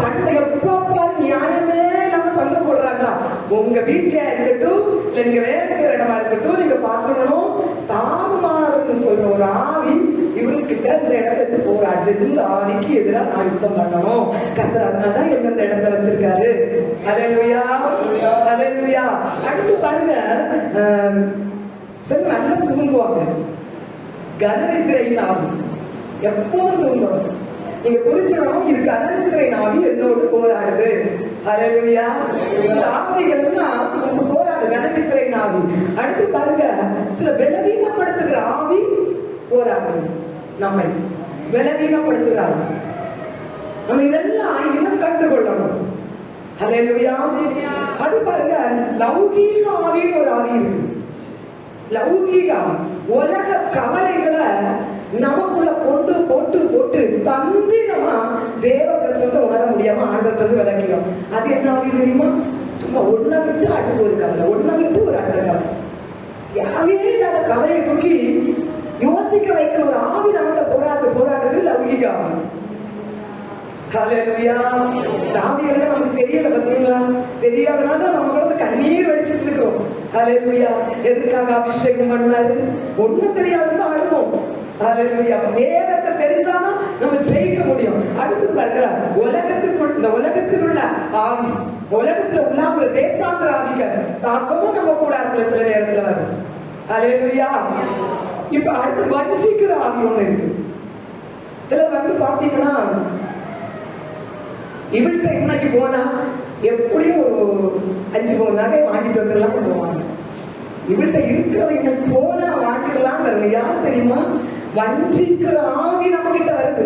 சண்டை எப்ப பாரு நியாயமே நம்ம சண்டை போடுறாங்களா? உங்க வீட்லயா இருக்கட்டும், இல்ல நீங்க வேலை செய்யற இடமா இருக்கட்டும், நீங்க பார்க்கணும், தாறுமாறுன்னு சொல்ற ஒரு ஆவி இவர்கிட்ட இந்த இடத்துல போராடுது. இந்த ஆவிக்கு எதிராக நான் யுத்தம் பண்ணணும். கர்த்தர் அதனாலதான் எந்தெந்த இடத்துல வச்சிருக்காரு. ஹல்லேலூயா. ஹல்லேலூயா. அடுத்து பாருங்க, சில நல்லா தூங்குவாங்க. கனநித்திரையின் ஆவி எப்பவும் தூங்கணும். நீங்க புரிஞ்சுக்கணும், இது கனநித்திரையின் ஆவி என்னோடு போராடுது. ஹல்லேலூயா. இந்த ஆவிகள் எல்லாம் நமக்கு போராடு, கனநித்திரையின் ஆவி. அடுத்து பாருங்க, சில பலவீனப்படுத்துகிற ஆவி போராடுது. நம்மை பலவீனப்படுத்துகிறார். நம்ம இதெல்லாம் இனம் கண்டுகொள்ளணும். ஹல்லேலூயா. அது பாருங்க, லௌகீக ஆவின்னு ஒரு ஆவி இருக்கு. லௌகீகம் உலக கவலைகளை நமக்குள்ள கொண்டு போட்டு போட்டு தந்திரமா தேவ பிரசனத்தை உணர முடியாம ஆண்டவர்கிட்ட விளக்கிறோம். அது என்ன ஆவி தெரியுமா? சும்மா ஒன்ன விட்டு அடுத்து ஒரு கவலை, ஒன்ன விட்டு ஒரு அடுத்த கவலை, யாவே இல்லாத கவலையை தூக்கி யோசிக்க வைக்கிற ஒரு ஆவி நம்மகிட்ட போராடுது லௌகீக ஆவி. ஹல்லேலூயா. ஆவிகளை நமக்கு தெரியல, பாத்தீங்களா? தெரியாதனால நம்ம வந்து கண்ணீர் வடிச்சிட்டு இருக்கோம். ஹல்லேலூயா. எதுக்காக அபிஷேகம் பண்ணாரு? ஒண்ணும் தெரியாதுன்னு அழுவோம். ஹல்லேலூயா. வேதத்தை தெரிஞ்சாதான் நம்ம ஜெயிக்க முடியும். அடுத்தது பாருங்க, இந்த உலகத்தில் உள்ள ஆவி, உலகத்துல உள்ள தேசாந்திர ஆவிகள் தாக்கமும் நம்ம கூட இருக்கிற சில நேரத்துல வரும். ஹல்லேலூயா. இப்ப அடுத்து வஞ்சிக்கிற ஆவி ஒண்ணு இருக்கு. சிலர் வந்து பாத்தீங்கன்னா, இவள்கிட்ட இன்னைக்கு போனா எப்படியும் ஒரு 5 பவுன் நகை வாங்கிட்டு வந்துடலாம் போவாங்க. இவள்கிட்ட இருக்கிறத இன்னைக்கு போனா வாங்கிடலாம். யார் தெரியுமா? வஞ்சிக்கிற ஆவி நம்ம கிட்ட வருது.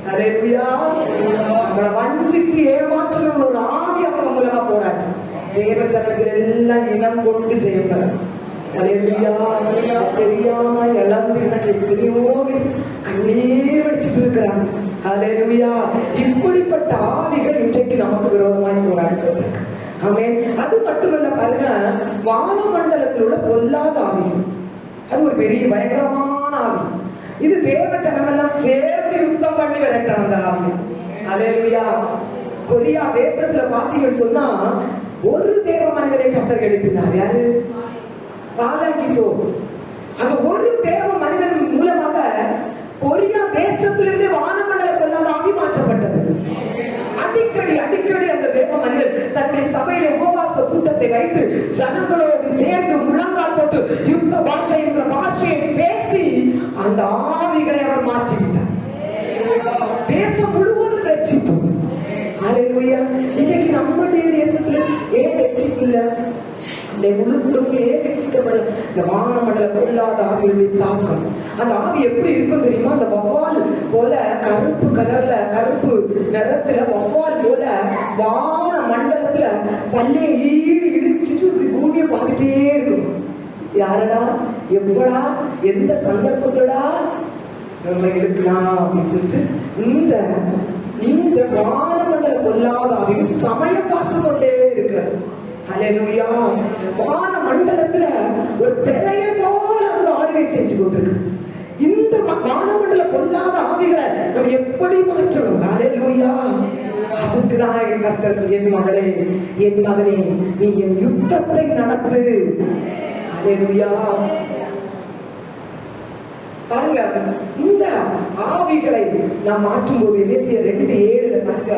ஹல்லேலூயா. நம்மளை வஞ்சித்து ஏமாற்றணும் ஒரு ஆவி அவங்க மூலமா போறாங்க. தேவ ஜனங்கள் எல்லாம் இனம் கொண்டு ஜெயம். ஹல்லேலூயா. தெரியாம இழந்து எனக்கு எத்தனையோ கண்ணீர் வடிச்சிட்டு இருக்கிறாங்க. ஹல்லேலூயா. இப்படிப்பட்ட ஆவிகள் இன்றைக்கு நமக்கு விரோதமாய் போராடுகிறது. ஆமென். அது மட்டுமல்ல பாருங்க, வானமண்டலத்தில் உள்ள பொல்லாத ஆவி, அது ஒரு பெரிய பயங்கரமான ஆவி. இது தேவ ஜனமெல்லாம் சேர்ந்து யுத்தம் பண்ணி விரட்ட வந்த ஆவி. ஹல்லேலூயா. கொரியா தேசத்துல பாத்தீங்கன்னு சொன்னா ஒரு தேவ மனிதரை கர்த்தர் எழுப்பினார். யாரு? பாலாகிசோ. அந்த ஒரு தேவ மனிதன் மூலமாக கொரியா தேசத்திலிருந்து வானமண்டல பொல்லாத ஆவி மாற்றப்பட்டது. அடிக்கடி அந்த தேவ மனிதர் தன்னுடைய சபையில உபவாச கூட்டத்தை வைத்து ஜனங்களோடு சேர்ந்து முழங்கால் போட்டு யுத்த பாஷை என்ற பாஷையை பேசி அந்த ஆவிகளை அவர் மாற்றிவிட்டார். தேசம் முழுவதும் ரட்சித்தோம். ஹல்லேலூயா. இன்னைக்கு நம்முடைய தேசத்துல ஏன் ரட்சிப்பு இல்ல? முழு குடும்பமே ரட்சிக்கப்படும். இந்த வானமண்டல பொல்லாத ஆவியுடைய தாக்கம், அந்த ஆவி எப்படி இருக்கும் தெரியுமா? அந்த வவ்வால் போல கருப்பு கலர்ல, கருப்பு நிறத்துல வவ்வால் போல வான மண்டலத்துல பல்லே இழிச்சிட்டு பூமியை பார்த்துட்டே இருக்கும். யாரடா, எப்படா, எந்த சந்தர்ப்பத்தோடா நம்ம இருக்கலாம் அப்படின்னு சொல்லிட்டு இந்த வானமண்டல பொல்லாத ஆவி சமயம் பார்த்து கொண்டே இருக்கிறது. ஹல்லேலூயா. வான மண்டலத்துல ஒரு திரையை போல அது ஆளுகை செஞ்சு கொண்டிருக்கு. இந்த வானமண்டல பொல்லாத ஆவிகளை நம்ம எப்படி மாற்றணும்? ஹல்லேலூயா. அதுக்குதான் என் கர்த்தர், என் மகளே, என் மகனே, நீ என் யுத்தத்தை நடத்து. ஹல்லேலூயா. பாருங்க, இந்த ஆவிகளை நாம் மாற்றும் போது எபேசியர் 2:7 பாருங்க,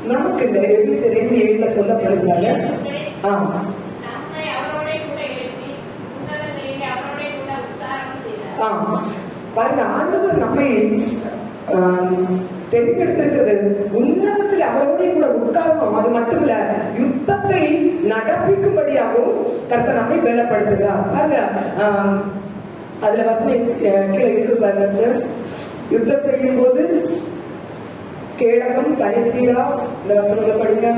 நமக்கு இந்த எபேசியர் 2:7 சொல்லப்படுகிறாங்க. பாருங்க, ஆண்டவர் நம்மை தெரிந்தெடுத்திருக்கிறது உன்னதத்தில் அவரோட கூட உட்காரணும். அது மட்டும் இல்ல, யுத்தத்தை நடப்பிக்கும்படியாகவும் கர்த்தர் நம்மை பலப்படுத்துகிறார். பாருங்க, அதுல வசனம் கீழே இருக்கு பாருங்க சார். யுத்தம் செய்யும் போது கேடகம் தலைசீரா, இந்த வசனங்களை படிங்க.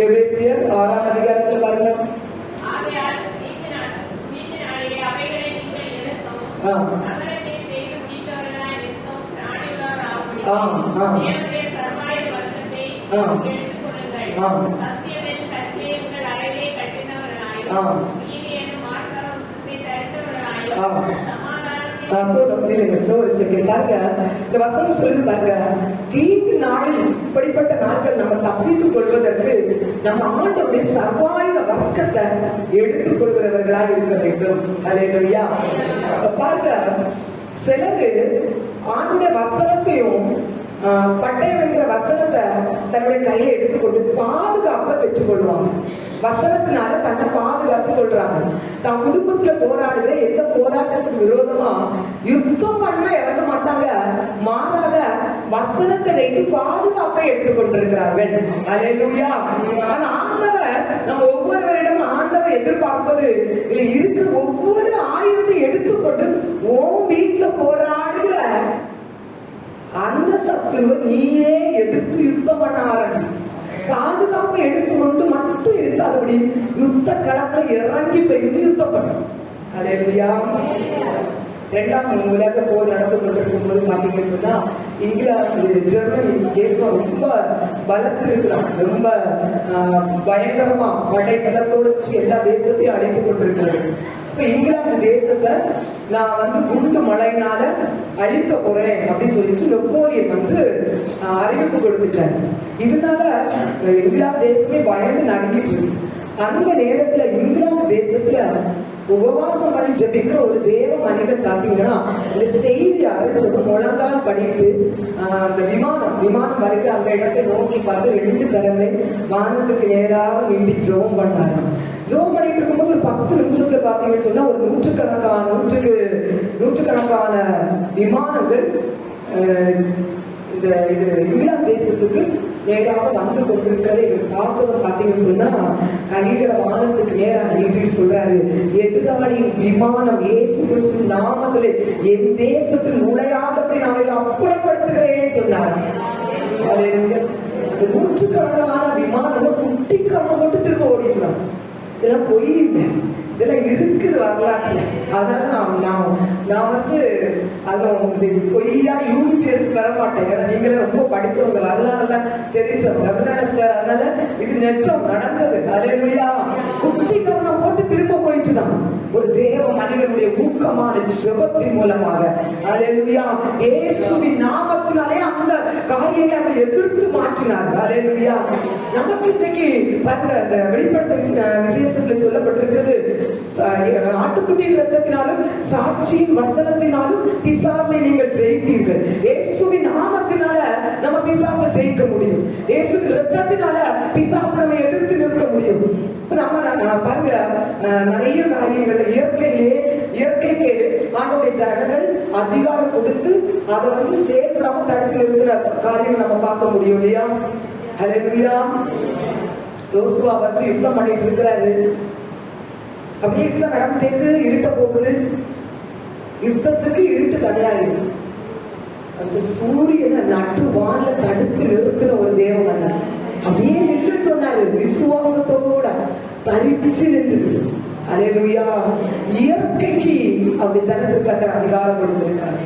எபேசியர் 6ஆம் அதிகாரத்தில் பாருங்க. இந்த வசனம் சொல்லுது பாருங்க, தீங்கு நாளில் இப்படிப்பட்ட நாட்கள் நம்ம தப்பித்துக் கொள்வதற்கு நம்ம ஆண்டவருடைய சர்வாயுத வர்க்கத்தை எடுத்துக் கொள்கிறவர்களாக இருக்க வேண்டும். அல்லேலூயா. பாருங்க, சிலரு ஆண்டுடைய வசனத்தையும் பட்டயம் என்கிற வசனத்தை தன்னுடைய கையில எடுத்துக்கொண்டு பாதுகாப்பை பெற்றுக் கொள்வாங்க. வசனத்தினால தன்னை பாதுகாத்துக் கொள்றாங்க. தன் குடும்பத்துல போராடுகிற எந்த போராட்டத்துக்கு விரோதமா யுத்தம் பண்ண இறங்க மாட்டாங்க, மாறாக வசனத்தை வைத்து பாதுகாப்பை எடுத்துக் கொண்டிருக்கிறார்கள். அல்லேலூயா. ஆண்டவர் நம்ம ஒவ்வொருவரிடம் ஆண்டவர் எதிர்பார்ப்பது இருக்கிற ஒவ்வொரு ஆயுதத்தை எடுத்துக்கொண்டு உன் வீட்டுல போராடுகிற அந்த சத்துருவை நீயே எதிர்த்து யுத்தம் பண்ண ஆரம்பி. பாதுகாப்பை எடுத்துக்கொண்டு மட்டும் இருக்காதபடி யுத்த களத்துல இறங்கி போயிட்டு யுத்தம் பண்ணும். அல்லேலூயா. 2ஆம் உலக போர் நடந்து கொண்டிருக்கும் போது பாத்தீங்கன்னு சொன்னா, இங்கிலாந்து ஜெர்மனி தேசம் ரொம்ப பலத்து இருக்கிறான், ரொம்ப பயங்கரமா படை பலத்தோடு எல்லா தேசத்தையும் அழைத்துக் கொண்டிருக்கிறது. இப்ப இங்கிலாந்து தேசத்தை நான் குண்டு மழையினால அழிக்க போறேன் அப்படின்னு சொல்லிட்டு நெப்போலியன் அறிவிப்பு கொடுத்துட்டாரு. இதனால இங்கிலாந்து தேசமே பயந்து நடுங்கிட்டு இருக்கு. அந்த நேரத்துல இங்கிலாந்து தேசத்துல உபவாசம் பண்ணி ஜெபிக்கிற ஒரு தேவ மனிதர் பாத்தீங்கன்னா, இந்த செய்தி அரைச்சது முழங்கால் படித்து அந்த விமானம் வருகிற அந்த இடத்தை நோக்கி பார்த்து 2 கரங்களை வானத்துக்கு நேராக நீட்டி ஜெபம் பண்ணாங்க. ஜெபம் பண்ணிட்டு இருக்கும்போது ஒரு 10 நிமிஷத்துல பாத்தீங்கன்னு சொன்னா ஒரு நூற்றுக்கணக்கான விமானங்கள் இது இங்கிலாந்து தேசத்துக்கு நேராக வந்து கொண்டிருக்கிறதை பார்த்தவங்க பாத்தீங்கன்னு சொன்னா, கைகளை வானத்துக்கு நேராக நீட்டிட்டு சொல்றாரு, எதிராளி விமானம் இயேசு கிறிஸ்து நாமத்திலே என் தேசத்தில் நுழையாதபடி நான் அப்புறப்படுத்துகிறேன்னு சொன்னார். நூற்றுக்கணக்கான விமானம் குட்டி கம்ம மட்டும் திரும்ப ஓடிச்சுதான். இதெல்லாம் பொய் இல்லை, இதெல்லாம் இருக்குது வரலாற்றுல. அதனால நான் அதை பொய்யா யூனிச்சு எடுத்து வர மாட்டேன். ஏன்னா நீங்களே ரொம்ப படிச்சவங்க, வரலாறுலாம் தெரிஞ்சவங்க, அப்படிதானே சார்? அதனால இது நெச்சம் நடந்தது. அல்லேலூயா. குட்டி கவனம் போட்டு திரும்ப போயிட்டு தான் ஒரு தேவ மனிதனுடைய ஊக்கமான ஜெபத்தின் மூலமாக, அல்லேலூயா, இயேசுவின் நாமத்தினாலே அந்த காரியங்களை அவர் எதிர்த்து மாற்றினார். அல்லேலூயா. நமக்கு இன்னைக்கு பாருங்க, அந்த வெளிப்படுத்த விசேஷத்துல சொல்லப்பட்டிருக்கிறது, ஆட்டுக்குட்டியின் ரத்தத்தினாலும் சாட்சியின் வசனத்தினாலும் பிசாசை நீங்கள் ஜெயித்தீர்கள். இயேசுவின் நாமத்தினால நம்ம பிசாசை ஜெயிக்க முடியும். இயேசுவின் ரத்தத்தினால பிசாசை நம்ம எதிர்த்து நிற்க முடியும். நம்ம பாருங்க, நிறைய காரியங்கள் இயற்கைக்கு ஆண்டவருடைய ஜனங்கள் அதிகாரம் கொடுத்து அதை செயல்படாம தடுத்து இருக்கிற காரியங்கள் நம்ம பார்க்க முடியும் இல்லையா? அல்லேலூயா. யோசுவா யுத்தம் பண்ணிட்டு இருக்கிறாரு. அப்படியே யுத்தம் நடந்துட்டு இருட்ட போகுது. யுத்தத்துக்கு இருட்டு கிடையாது. சூரியனை நட்டு வான்ல தடுத்து நிறுத்தின ஒரு தேவன் அப்படியே நின்று சொன்னாரு, விசுவாசத்தோட தனிச்சு நின்றது. அல்லேலூயா. இயற்கைக்கு அப்படி ஜனத்துக்கு அந்த அதிகாரம் கொடுத்திருக்காரு.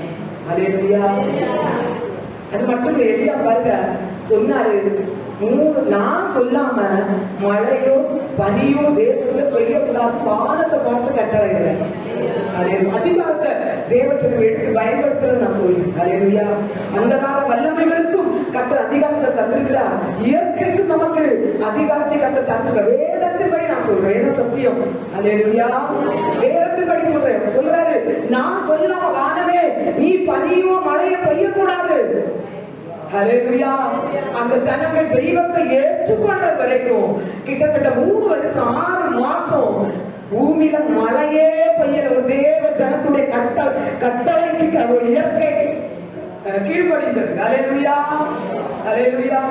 அல்லேலூயா. அது மட்டும் எலியா பாருங்க சொன்னாரு, நான் சொல்லாம மழையோ பனியோ தேசத்துல பெய்யக்கூடாது, வானத்தை பார்த்து கட்டளையிடுறேன். அதிகாரத்தை தேவசனம் எடுத்து பயன்படுத்துறது நான் சொல்றேன். அல்லேலூயா. அந்த கால வல்லமைகளுக்கும் கர்த்தர் அதிகாரத்தை தந்திருக்கிறார். இயற்கைக்கும் நமக்கு அதிகாரத்தை கர்த்தர் தந்திருக்கிறார். வேதத்தின்படி நான் சொல்றேன், வேத சத்தியம். அல்லேலூயா. வேதத்தின்படி சொல்றாரு, நான் சொல்லாம வானமே நீ பனியோ மழையோ பெய்யக்கூடாது. அல்லேலூயா. அந்த ஜனங்கள் தெய்வத்தை ஏற்றுக்கொண்ட வரைக்கும் கிட்டத்தட்ட 3 வருஷம் 6 மாசம் பூமியில மழையே பெய்யல. ஒரு தேவ ஜனத்துடைய கட்டளைக்கு ஒரு இயற்கை கீழ்ப்படிந்தது. அல்லேலூயா, அல்லேலூயா.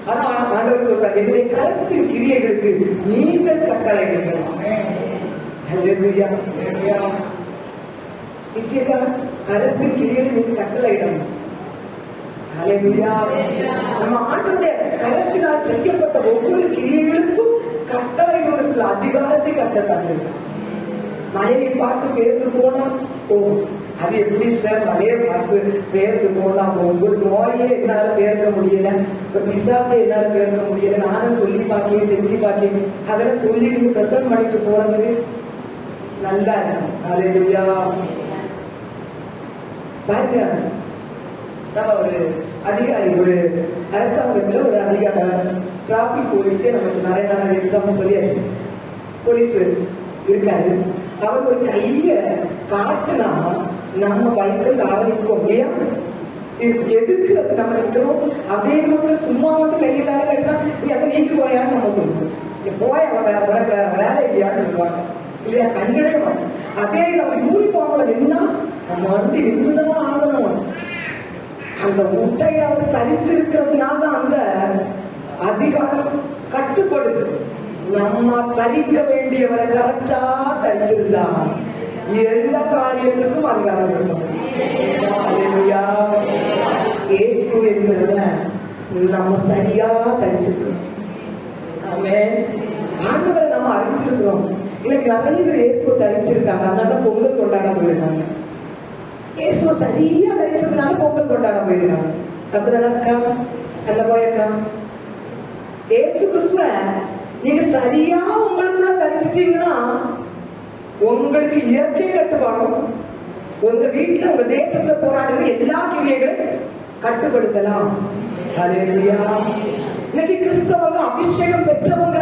ஆனா ஆண்டவர் சொல்றார், என்னுடைய கரத்தின் கிரியைகளுக்கு நீங்கள் கட்டளையிடுங்கள். அல்லேலூயா. நிச்சயமா கரத்தின் கிரியைகளை நீங்கள் கட்டளையிடணும். அல்லேலூயா. நம்ம ஆண்டவருடைய கரத்தினால் செய்யப்பட்ட ஒவ்வொரு கிரியைகளுக்கும் கட்டளைகளுக்கு அதிகாரத்தை கட்டத்தாங்க. மலையை பார்த்து பேர்ந்து போனா போகும். அது எப்படி சார் மலையை பார்த்து பேர்ந்து போனா போகும்? ஒரு நோயே என்னால பேர்க்க முடியல, ஒரு பிசாசை என்னால பேர்க்க முடியல, நானும் சொல்லி பார்க்கேன் செஞ்சு பார்க்கேன், அதெல்லாம் சொல்லி நீங்க பிரசன்ட் பண்ணிட்டு போறது நல்லா இருக்கும். அல்லேலூயா. பாருங்க, நம்ம ஒரு அதிகாரி, ஒரு அரசாங்கத்துல ஒரு அதிகாரி, டிராபிக் போலீஸே நம்ம நிறைய நாள் எக்ஸாம் சொல்லியாச்சு. போலீஸ் இருக்காரு, அவர் ஒரு கைய காட்டுனா நம்ம பைக்கு ஆரம்பிக்கும் இல்லையா? எதுக்கு அது நம்ம நிற்கிறோம்? அதே வந்து சும்மா வந்து கையை வேலை கட்டினா நீ அதை நீக்கி போயான்னு நம்ம சொல்லுவோம். போய் அவன் வேற வேலை இல்லையான்னு சொல்லுவாங்க இல்லையா? கண்டிடே மாட்டோம். அதே நம்ம யூனிஃபார்ம்ல நின்னா நம்ம வந்து இருந்துதான் ஆகணும். அந்த முட்டையை அவர் தரிச்சிருக்கிறதுனால அந்த அதிகாரம் கட்டுப்படுது. நம்ம தரிக்க வேண்டியவரை கரெக்டா தரிச்சிருந்தா எந்த காரியத்துக்கும் அதிகாரம் இருக்கும். இயேசு என்கிறத நம்ம சரியா தரிச்சிருக்கோம். ஆமென். ஆண்டவரை நம்ம அறிஞ்சிருக்கிறோம். இன்னைக்கு நிறைய பேர் இயேசுவை தரிச்சிருக்காங்க, அதனால பொங்கல் கொண்டாட போயிருக்காங்க. இயேசுவை சரியா தரிச்சதுனால பொங்கல் கொண்டாட போயிருக்காங்க. அப்படிதானக்கா? அல்ல போயக்கா? இயேசு கிறிஸ்துவ நீங்க சரியா உங்களுக்குள்ள தரிச்சிட்டீங்கன்னா உங்களுக்கு இயற்கை கட்டுப்பாடும், உங்க வீட்டுல உங்க தேசத்துல போராடுகிற எல்லா கிரியைகளையும் கட்டுப்படுத்தலாம். அல்லேலூயா. இன்னைக்கு கிறிஸ்தவங்க அபிஷேகம் பெற்றவங்க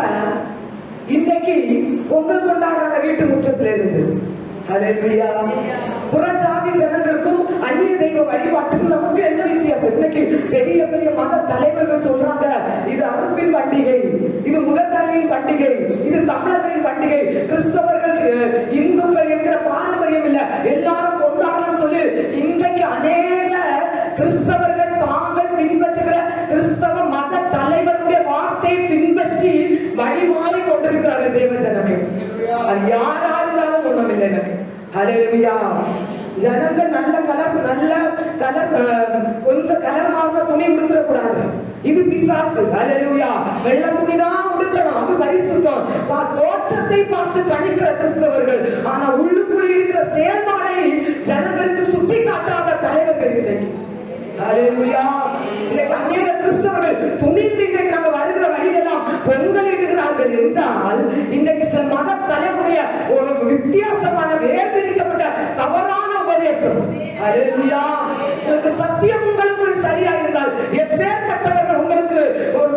இன்னைக்கு பொங்கல் கொண்டாடுறாங்க வீட்டு முற்றத்துல இருந்து. அல்லேலூயா. புறஜாதி ஜனங்களுக்கும் அந்நிய தெய்வ வழிபாட்டுக்கும் நமக்கு என்ன வித்தியாசம்? இன்னைக்கு பெரிய பெரிய மத தலைவர்கள் சொல்றாங்க, இது அறுப்பின் பண்டிகை, இது முதற்கல்வியின் பண்டிகை, இது தமிழர்களின் பண்டிகை, கிறிஸ்தவர்கள் இந்துக்கள் என்கிற பாரம்பரியம் இல்ல, எல்லாரும் கொண்டாடலாம் சொல்லி இன்றைக்கு அநேக கிறிஸ்தவர்கள் தாங்கள் பின்பற்றுகிற கிறிஸ்தவ மத தலைவருடைய வார்த்தையை பின்பற்றி வழிமாறி கொண்டிருக்கிறார்கள். தேவஜனமே, அது யாரா இருந்தாலும் ஒண்ணும் இல்லை எனக்கு. அல்லேலூயா. ஜனங்கள் நல்ல கலர் கொஞ்சம் கலர் மாவுன துணி உடுத்தக்கூடாது, இது பிசாசு. அல்லேலூயா. வெள்ளை துணிதான் உடுக்கணும், அது பரிசுத்தம். தோற்றத்தை பார்த்து கணிக்கிற கிறிஸ்தவர்கள், ஆனா உள்ளுக்குள் இருக்கிற செயல்பாடை ஜனங்களுக்கு சுட்டி காட்டாத தலைவர்கள் இன்றைக்கு. அல்லேலூயா. இன்னைக்கு அநேக கிறிஸ்தவர்கள் துணிந்து இன்றைக்கு நாங்க வருகிற வழியெல்லாம் பொங்கலிடுகிறார்கள் என்றால் இன்றைக்கு சில மத தலைவருடைய ஒரு வித்தியாசமான வேர்பிரிக்கப்பட்ட தவறான உபதேசம். அல்லேலூயா. உங்களுக்கு சத்தியம் உங்களுக்குள் சரியா இருந்தால் எப்பேற்பட்டவர்கள் உங்களுக்கு ஒரு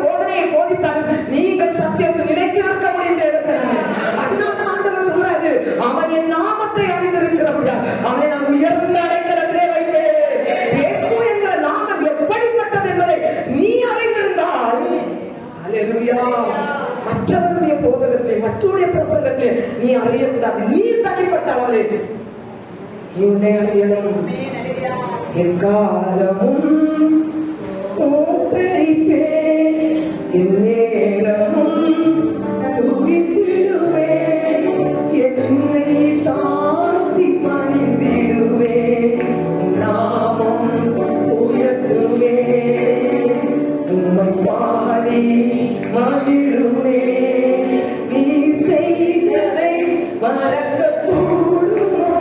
போதனையை போதித்தாலும் நீங்கள் சத்தியத்தை நிலைத்து நிற்க முடியும். தேவசனமே, அதனால ஆண்டவர் சொல்றாரு, அவன் என் நாமத்தை அறிந்திருக்கிறபடியா அவனை நான் உயர்ந்த அடைக்கலத்திலே வைப்பேன். இயேசு என்கிற நாமம் எப்படிப்பட்டது என்பதை நீ அறிந்திருந்தால், அல்லேலூயா, மற்றவருடைய போதகத்திலே மற்றவருடைய பிரசங்கத்திலே நீ அறியக்கூடாது. நீ தனிப்பட்ட அளவிலே உன்னை அறியணும். எக்காலமும் ஸ்தோத்தரிப்பேன், எந்நேரமும் துதித்திடுவேன், என்னை தாழ்த்தி பணிந்திடுவேன், நாமம் உயர்த்துவேன், உம்மை பாடி மகிழுவேன். நீ செய்ததை மறக்க கூடுமோ?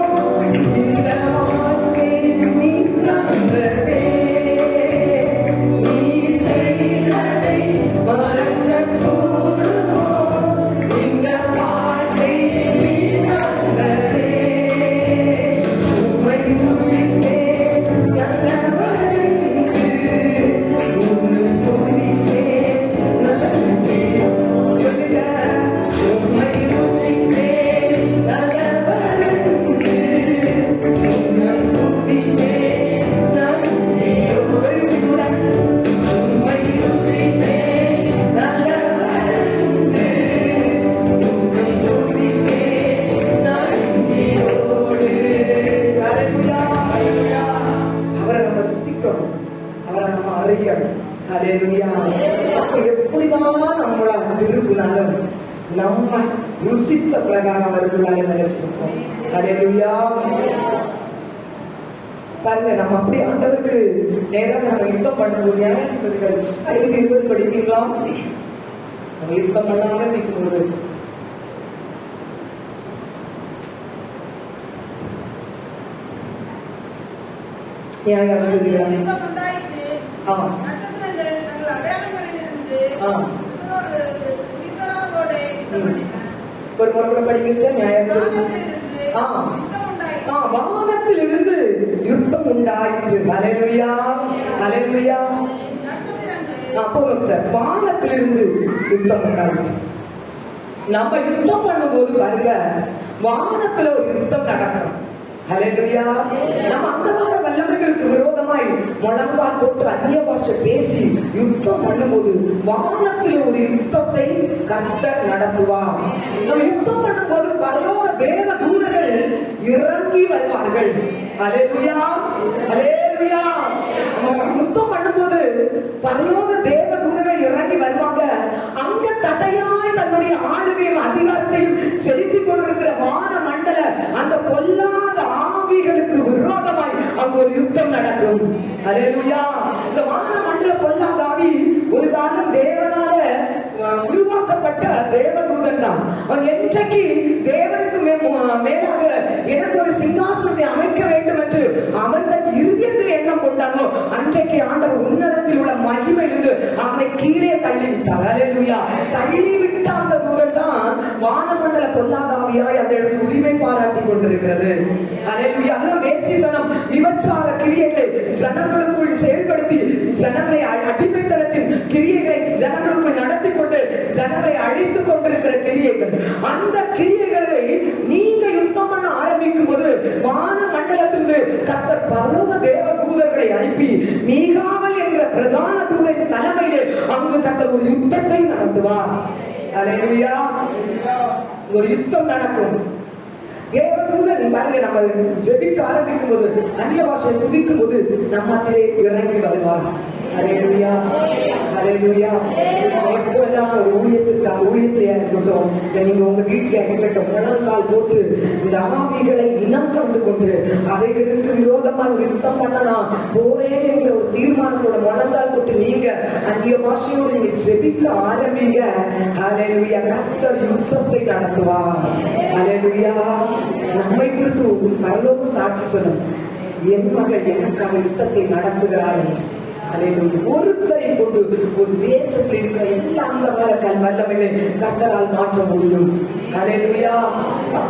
இந்த வாழ்க்கை நீ தந்ததே, நீ செய்ததை மறக்க ஹல்லேலூயா. அப்ப எப்படிதான் நம்மள திருப்பினாலும் நம்ம ருசித்த பிரகாரம் வருகிறாங்க நினைச்சிருக்கோம். ஹல்லேலூயா. பாருங்க, நம்ம அப்படி ஆண்டவருக்கு நேராக நம்ம யுத்தம் பண்ணும்போது நியாயாதிபதிகள் 5:20 படிப்பீங்களா? நம்ம யுத்தம் பண்ண ஆரம்பிக்கும் போது ஒரு முறை படிக்க வானத்தில் இருந்து யுத்தம் உண்டாயிற்று. ஹல்லேலூயா, ஹல்லேலூயா. வானத்தில் இருந்து யுத்தம் உண்டாயிற்று. நம்ம யுத்தம் பண்ணும்போது பாருங்க, வானத்துல ஒரு யுத்தம் நடக்கும். ஹல்லேலூயா. நம்ம அந்தகார வல்லமைகளுக்கு விரோதமாய் முழங்கால் போட்டு அந்நிய பாஷை பேசி யுத்தம் பண்ணும்போது வானத்தில் ஒரு யுத்தத்தை கர்த்தர் நடத்துவார். நம்ம யுத்தம் பண்ணும்போது பரலோக தேவ தூதர்கள் இறங்கி வருவார்கள். ஹல்லேலூயா, ஹல்லேலூயா. நம்ம யுத்தம் பண்ணும்போது பரலோக தேவ தூதர்கள் இறங்கி வருவாங்க. அங்க தடையாய் தன்னுடைய ஆளுகையும் அதிகாரத்தையும் செலுத்திக் கொண்டிருக்கிற வான மண்டல அந்த பொல்லாத ஆவிகளுக்கு விரோதமாய் அங்கு ஒரு யுத்தம் நடக்கும். ஹல்லேலூயா. இந்த வான மண்டல பொல்லாத ஆவி ஒரு காலம் தேவனால உருவாக்கப்பட்ட தேவதூதன் தான். அவன் என்றைக்கு தேவனுக்கு மேலாக எனக்கு ஒரு சிங்காசனத்தை அமைக்க வேண்டும் என்று அவன் தன் இருதயத்தில் எண்ணம் கொண்டானோ அன்றைக்கு ஆண்டவர் உன்னதத்தில் உள்ள மகிமையிலிருந்து அவனை கீழே தள்ளிவிட்டார். ஹல்லேலூயா. தள்ளிவிட்ட அந்த தூதன் தான் வானமண்டல பொல்லாதாவியாய் அந்த இடத்தில் உரிமை பாராட்டி கொண்டிருக்கிறது. ஹல்லேலூயா. அதுதான் வேசித்தனம், விபச்சார கிரியைகளை ஜனங்களுக்குள் செயல்படுத்தி ஜனங்களை அடிமைத்தனத்தின் கிரியைகளை ஜனங்களுக்குள் நடத்தி கொண்டு ஜனங்களை அழித்துக் கொண்டிருக்கிற கிரியைகள். அந்த கிரியைகளை நீங்க யுத்தம் பண்ண ஆரம்பிக்கும் போது வான மண்டலத்திலிருந்து கர்த்தர் பரலோக தேவ தூதர்களை அனுப்பி மீகாவல் என்கிற பிரதான தூதரின் தலைமையிலே அங்கு கர்த்தர் ஒரு யுத்தத்தை நடத்துவார். ஹல்லேலூயா. ஒரு யுத்தம் நடக்கும். தேவதூதன் பாருங்க, நம்ம ஜெபிக்க ஆரம்பிக்கும் போது அந்நிய பாஷையை துதிக்கும் போது நம்மத்திலே இறங்கி வருவார். ஹல்லேலூயா, ஹல்லேலூயா. எப்போல்லாம் ஒரு ஊழியத்திலையா இருக்கட்டும், நீங்க உங்க வீட்டுல இருக்கட்டும், முழங்கால் போட்டு இந்த ஆவிகளை இனம் கண்டு கொண்டு அவைகளுக்கு விரோதமான ஒரு யுத்தம் பண்ணலாம் போறேன் என்கிற ஒரு தீர்மானத்தோட முழங்கால் போட்டு நீங்க அந்நிய பாஷையோடு நீங்க ஜெபிக்க ஆரம்பிங்க. ஹல்லேலூயா. கர்த்தர் யுத்தத்தை நடத்துவார். ஹல்லேலூயா. நம்மை குறித்து பரலோகம் சாட்சி சொல்லும், என் மகள் எனக்காக யுத்தத்தை நடத்துகிறாள் என்று. ஒருத்தரை கொண்டு ஒரு தேசத்தில் இருக்கிற எல்லா அந்தகார வல்லமைகளை கர்த்தரால் மாற்ற முடியும். ஹல்லேலூயா.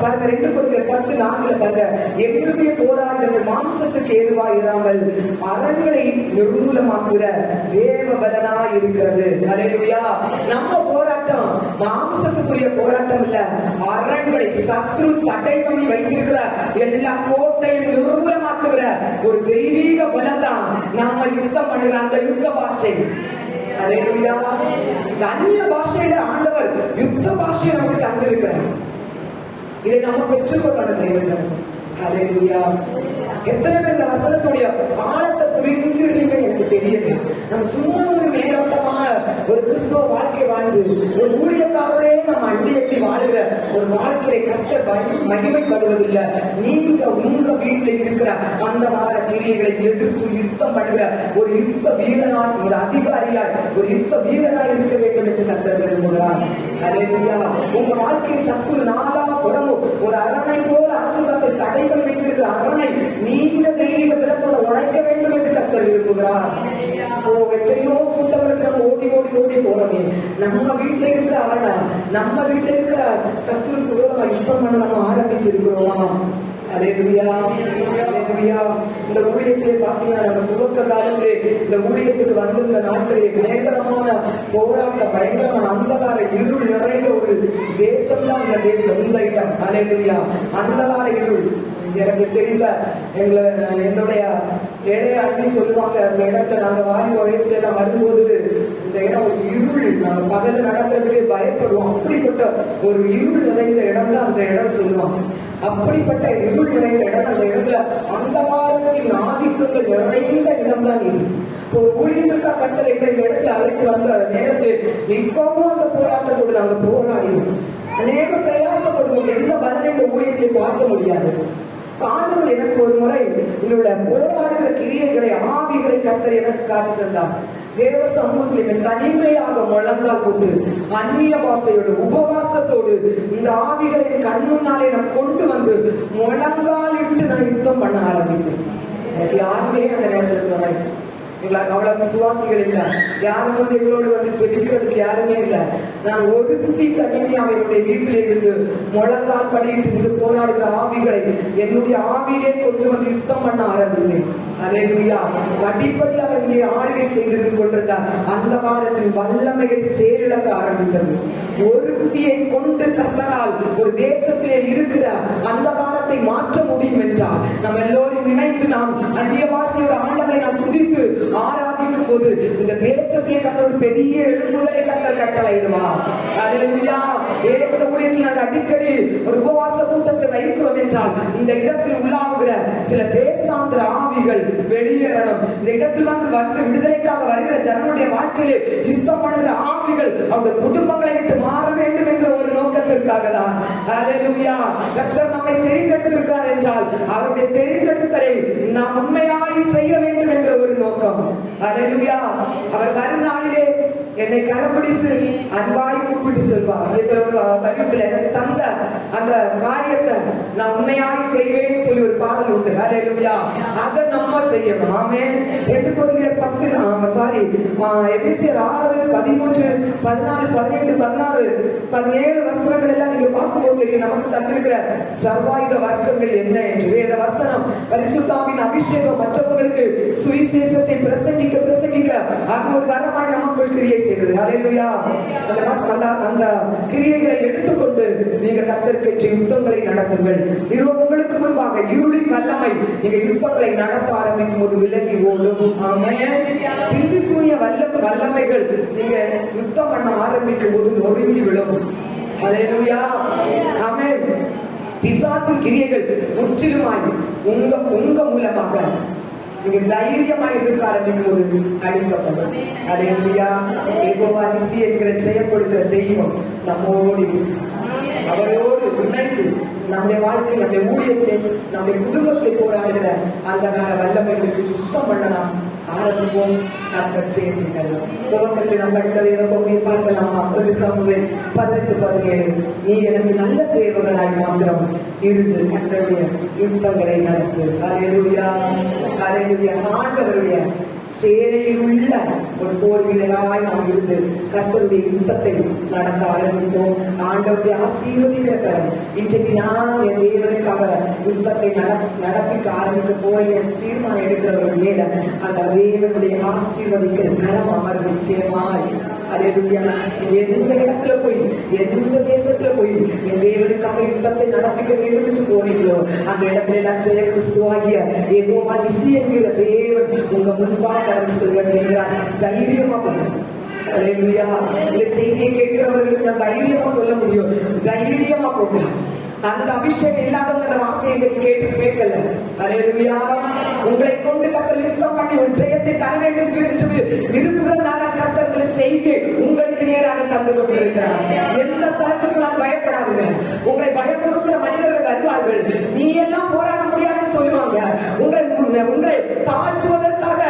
பாருங்க 2 Corinthians 10:4 பாருங்க, எங்களுடைய போராட்டங்கள் மாம்சத்துக்கு ஏதுவா இராமல் அரண்களை நிர்மூலமாக்குற தேவ பலனா இருக்கிறது. ஹல்லேலூயா. நம்ம போராட்டம் மாம்சத்துக்குரிய போராட்டம் இல்ல, அரண்களை சத்ரு தடை பண்ணி வைத்திருக்கிற எல்லா கோட்டையும் நிர்மூலமாக்குகிற ஒரு தெய்வீக பலம் தான் நாம யுத்தம் பண்ணுகிற அந்த யுத்த பாஷை. ஹல்லேலூயா. அந்நிய பாஷையில ஆண்டவர் யுத்த பாஷையை நமக்கு தந்திருக்கிறார். இதை நம்ம பெற்றுக்கொள்ளணும் தேவன். ஹல்லேலூயா. எத்தனை பேர் இந்த வசனத்துடைய ஆழத்தை புரிஞ்சிருக்கீங்கன்னு எனக்கு தெரியல. நம்ம சும்மா ஒரு மேலோட்டமாக ஒரு கிறிஸ்துவ வாழ்க்கை வாழ்ந்து ஒரு ஊழியக்காரோடே நம்ம அண்டி எட்டி வாழ்கிற ஒரு வாழ்க்கையை கர்த்தர் மகிமைப்படுவதில்லை. நீங்க உங்க வீட்டில் இருக்கிற அந்த வார கிரியைகளை எதிர்த்து யுத்தம் பண்ணுகிற ஒரு யுத்த வீரனாய், ஒரு அதிகாரியாய், ஒரு யுத்த வீரனாய் இருக்க வேண்டும் என்று கர்த்தர் விரும்புகிறார். ஹல்லேலூயா. உங்க வாழ்க்கை சத்துரு நாலா புறமும் ஒரு அரணை போல ஆசீர்வாதத்தை தடைகள் வைத்திருக்கிற அரணை நீங்க தெய்வீக பிறத்தோட உழைக்க வேண்டும் என்று கர்த்தர் விரும்புகிறார். எத்தனையோ கூட்டங்களுக்கு நம்ம ஓடி ஓடி ஓடி போறோமே, நம்ம வீட்டுல இருக்கிற அரணை, நம்ம வீட்டுல இருக்கிற சத்துருக்கு விரோதமா யுத்தம் பண்ண நம்ம ஆரம்பிச்சிருக்கிறோமா? ஹல்லேலூயா, ஹல்லேலூயா. இந்த ஊழியத்திலே பாத்தீங்கன்னா நம்ம துவக்க காலத்திலே இந்த ஊழியத்துக்கு வந்திருந்த நாட்களே பயங்கரமான போராட்ட, பயங்கரமான அந்தகார இருள் நிறைந்த ஒரு தேசம் தான் இந்த தேசம், இந்த இடம். ஹல்லேலூயா. அந்தகார இருள். எனக்கு தெரியல, என்னுடைய இளைய அண்ணி சொல்லுவாங்க, அந்த இடத்துல நாங்க வாலிப வயசுல எல்லாம் வரும்போது இந்த இடம் ஒரு இருள், நாங்க பகல்ல நடக்கிறதுக்கே பயப்படுவோம். அப்படிப்பட்ட ஒரு இருள் நிறைந்த இடம் தான் அந்த இடம் சொல்லுவாங்க. அப்படிப்பட்ட இருள் நிறைந்த இடம், அந்த இடத்துல அந்த காலத்தின் ஆதிக்கங்கள் நிறைந்த இடம் தான் இது. ஒரு ஊழியர்களுக்காக கர்த்தர் இந்த இடத்துல அழைத்து வந்த நேரத்தில் இப்பவும் அந்த போராட்டத்தோடு நாங்கள் போராடினோம். அநேக பிரயாசப்படுவோம். எந்த பலனை இந்த ஊழியத்தை பார்க்க முடியாது. ஆண்டவர் எனக்கு ஒரு முறை என்னோட போராடுகிற கிரியைகளை, ஆவிகளை கர்த்தர் எனக்கு காட்டி தந்தார். தேவ சமூகத்தில் தனிமையாக முழங்கால் கொண்டு அந்நிய பாஷையோடு உபவாசத்தோடு இந்த ஆவிகளை கண் முன்னாலே நான் கொண்டு வந்து முழங்கால் இட்டு நான் யுத்தம் பண்ண ஆரம்பித்தேன். எனக்கு யாருமே அந்த நேரத்தில் அவ்வளவு விசுவாசிகள் இல்ல, யாரும் வந்து எங்களோடு வந்து ஜெபிக்கிறதுக்கு யாருமே இல்ல. நான் ஒருத்தி தனிமையாக என்னுடைய வீட்டில் இருந்து முழங்கால் படியிட்டு இருந்து போராடுகிற ஆவிகளை என்னுடைய ஆவியிலே கொண்டு வந்து யுத்தம் பண்ண ஆரம்பித்தேன். அல்லேலூயா. படிப்படியாக என்னுடைய ஆளுகை செய்திருந்து கொண்டிருந்தார். அந்த காலத்தில் வல்லமையை செயலிழக்க ஆரம்பித்தது. ஒருத்தியை கொண்டு கர்த்தரால் ஒரு தேசத்திலே இருக்கிற அந்த காலத்தை மாற்ற முடியும் என்றால் நம்ம எல்லோரும் இணைந்து நாம் அந்நிய பாஷையோட ஆண்டவரை நாம் துதித்து ஆராதிக்கும் போது இந்த தேசத்திலே கர்த்தர் ஒரு பெரிய எழுப்புதலை கர்த்தர் கட்டளையிடுவார். அல்லேலூயா. ஏகப்பட்ட ஊழியர்கள் நாங்கள் அடிக்கடி ஒரு உபவாச கூட்டத்தை வைக்கிறோம் என்றால் இந்த இடத்தில் உலாவுகிற சில தேசாந்திர ஆவிகள் வெளியேறணும். இந்த இடத்தில் வந்து விடுதலைக்காக வருகிற ஜனங்களுடைய வாழ்க்கையிலே யுத்தம் பண்ணுகிற ஆவிகள் அவருடைய குடும்பங்களை விட்டு மாற வேண்டும் என்ற ஒரு நோக்கத்திற்காக தான். அல்லேலூயா. கர்த்தர் நம்மை தெரிந்தெடுத்திருக்கிறார் என்றால் அவருடைய தெரிந்தெடுத்தலை நாம் உண்மையாய் செய்ய வேண்டும் என்ற ஒரு நோக்கம். அல்லேலூயா. அவர் வரும் நாளிலே என்னை கரம்பிடித்து அன்பாய் கூப்பிட்டு சொல்வார். எனக்கு தந்த அந்த காரியத்தை நான் உண்மையாய் செய்வேன் சொல்லி ஒரு பாடல் உண்டு. அல்லேலூயா. அதை நம்ம செய்யணும். ஆமென். 2 கொரிந்தியர் 10 எபேசியர் 6, 13, 14, 15, 16, 17 வசனங்கள் எல்லாம் நீங்க பார்க்கும்போது தெரியும் நமக்கு தந்திருக்கிற சர்வாயுத வர்க்கங்கள் என்ன என்று. வேத வசனம் பரிசுத்தாவின் அபிஷேகம் மற்றவர்களுக்கு சுவிசேஷத்தை பிரசங்கிக்க அது ஒரு வரமாய் நமக்குள் கிரியை செய்கிறது. அல்லேலூயா. அந்த கிரியைகளை எடுத்துக்கொண்டு நீங்க கர்த்தருக்கு யுத்தங்களை நடத்துங்கள். இது உங்களுக்கு முன்பாக இருளின் வல்லமை நீங்க யுத்தங்களை நடத்த ஆரம்பிக்கும் போது விலகி ஓடும். பில்லிசூனிய வல்லமைகள் நீங்க யுத்தம் பண்ண ஆரம்பிக்கும் போது நொறுங்கி விடும். அல்லேலூயா. ஆமென். பிசாசின் கிரியைகள் முற்றிலுமாய் உங்க மூலமாக நீங்க தைரியமா எதிர்க்க ஆரம்பிக்கும் போது அழிக்கப்படும். அல்லேலூயா. யெகோவா நிசி என்கிற செயல்படுத்துற தெய்வம் நம்மோடு அவரோடு இணைந்து நம்முடைய வாழ்க்கை, நம்முடைய ஊழியத்தை, நம்முடைய குடும்பத்தை போராடுகிற அந்த வல்லமைகளுக்கு யுத்தம் பண்ணலாம். ஆரம்பிப்போம். கர்த்தர் சேர்த்துக்கள் துவக்கத்தில் நம்ம அடுத்த வேத பகுதியை பார்க்கலாமா? 1 சாமுவேல் 18-17. நீ எனக்கு நல்ல சேவகனாய் மாத்திரம் இருந்து கர்த்தருடைய யுத்தங்களை நடத்து. அல்லேலூயா. அல்லேலூயா. ஆண்டவருடைய சேனையில் உள்ள ஒரு போர் வீரராய் நாம் இருந்து கர்த்தருடைய யுத்தத்தை நடத்த ஆரம்பிப்போம். ஆண்டவருடைய ஆசீர்வதிக்கிற கரம் இன்றைக்கு நான் என் தேவனுக்காக யுத்தத்தை நடப்பிக்க ஆரம்பிக்க போறேன் தீர்மானம் எடுக்கிறவர்கள் மேல அந்த தேவனுடைய ஆசீர்வதிக்கிற கரம் அமர் நிச்சயமாய். அல்லேலூயா. எந்த இடத்துல போய் எந்த தேசத்துல போய் என் தேவனுக்காக யுத்தத்தை நடப்பிக்க வேண்டும் என்று போறீங்களோ அந்த இடத்துல எல்லாம் ஜெய கிறிஸ்துவாகிய யெகோவா நிசி என்கிற தேவன் உங்க முன்பாக கடந்து செல்கிறார். தைரியமா பண்ணுங்க. அல்லேலூயா. இந்த செய்தியை கேட்கிறவர்களுக்கு நான் தைரியமா சொல்ல முடியும். தைரியமா போங்க. அந்த அபிஷேகம் இல்லாதவங்க வார்த்தையை கேட்கல. அல்லேலூயா. உங்களை கொண்டு கர்த்தர் யுத்தம் பண்ணி ஒரு ஜெயத்தை தர வேண்டும் என்று விரும்புகிறதுனால கர்த்தர் செய்தி உங்களுக்கு நேராக தந்து கொண்டிருக்கிறார். எந்த ஸ்தலத்துக்கு நான் பயப்படாதுங்க. உங்களை பயப்படுத்துகிற மனிதர்கள் வருவார்கள். நீ எல்லாம் போராட முடியாதுன்னு சொல்லுவாங்க. உங்களை தாழ்த்துவதற்காக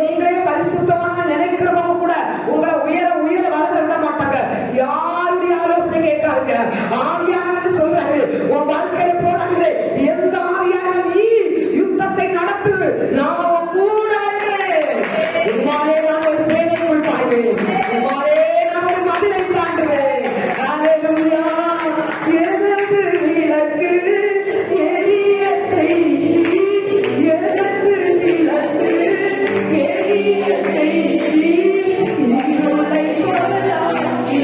நீங்களே பரிசுத்தமாக நினைக்கிறவங்க கூட உங்களை உயர வளர விட மாட்டாங்க. யாருடைய ஆலோசனை கேட்காதுங்க. ஆவியானவர் சொல்றாரு, உன் வாழ்க்கையை போராடுகிற எந்த ஆவியான நீ யுத்தத்தை நடத்து, நான் கூட உமாலே நான் ஒரு சேனைக்குள் பாய்வேன், உமாலே நான் ஒரு மதிலை தாண்டுவேன். அல்லேலூயா. எனது விளக்கு எரிய செய்தி, எனது விளக்கு எரிய செய்தி, இருளை பகலாக்கி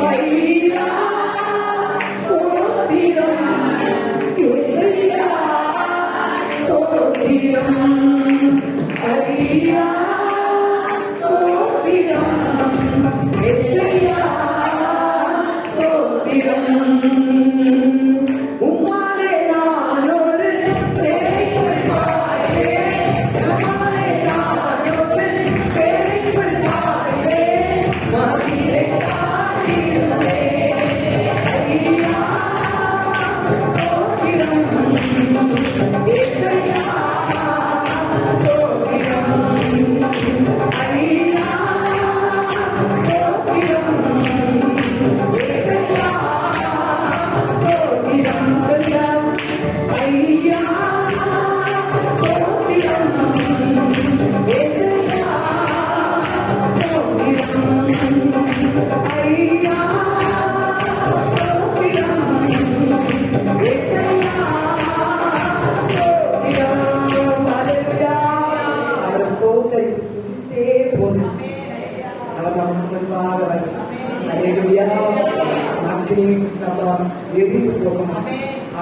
ஐயா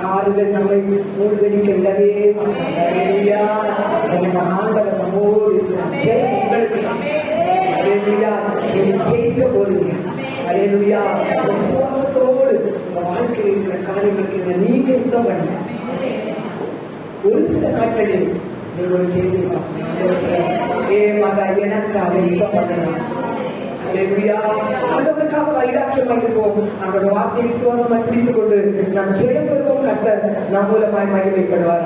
ஆறுகள் நம்மை மூழ்கடிக்க விடவே மாட்டார். ஆண்டவர் நம்மோடு ஜெயம் உங்களுக்கு. அல்லேலூயா. நீங்க ஜெயிக்க போறீங்க. அல்லேலூயா. விசுவாசத்தோடு உங்க வாழ்க்கையில் இருக்கிற காரியங்களுக்கு நீங்க யுத்தம் பண்ணுங்க. ஒரு சில நாட்களில் நீங்க ஒரு செய்தி எனக்காக யுத்தம் பண்ணலாம். ஆண்டவருக்காக வைராக்கியமாக இருப்போம். அவரோட வார்த்தை விசுவாசமா பிடித்துக் கொண்டு நாம் ஜெயம் பெறுவோம். கர்த்தர் நம் மூலமாய் மகிமைப்படுவார்.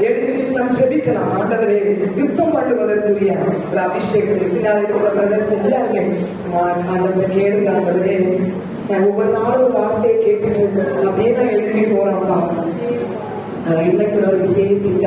எழுதி நாம் செபிக்கலாம். ஆண்டவரே, யுத்தம் பண்ணுவதற்குரிய ஒரு அபிஷேகத்திற்கு பின்னால் இருக்கிற பிரதர்ஸ் எல்லாருமே ஆண்டவரை கேளுங்க. ஆண்டவரே, நான் ஒவ்வொரு நாளும் வார்த்தையை கேட்டுட்டு அப்படியே நான் எழுதி போறோம்ப்பா. இன்னைக்கு ஒரு விசேஷிக்க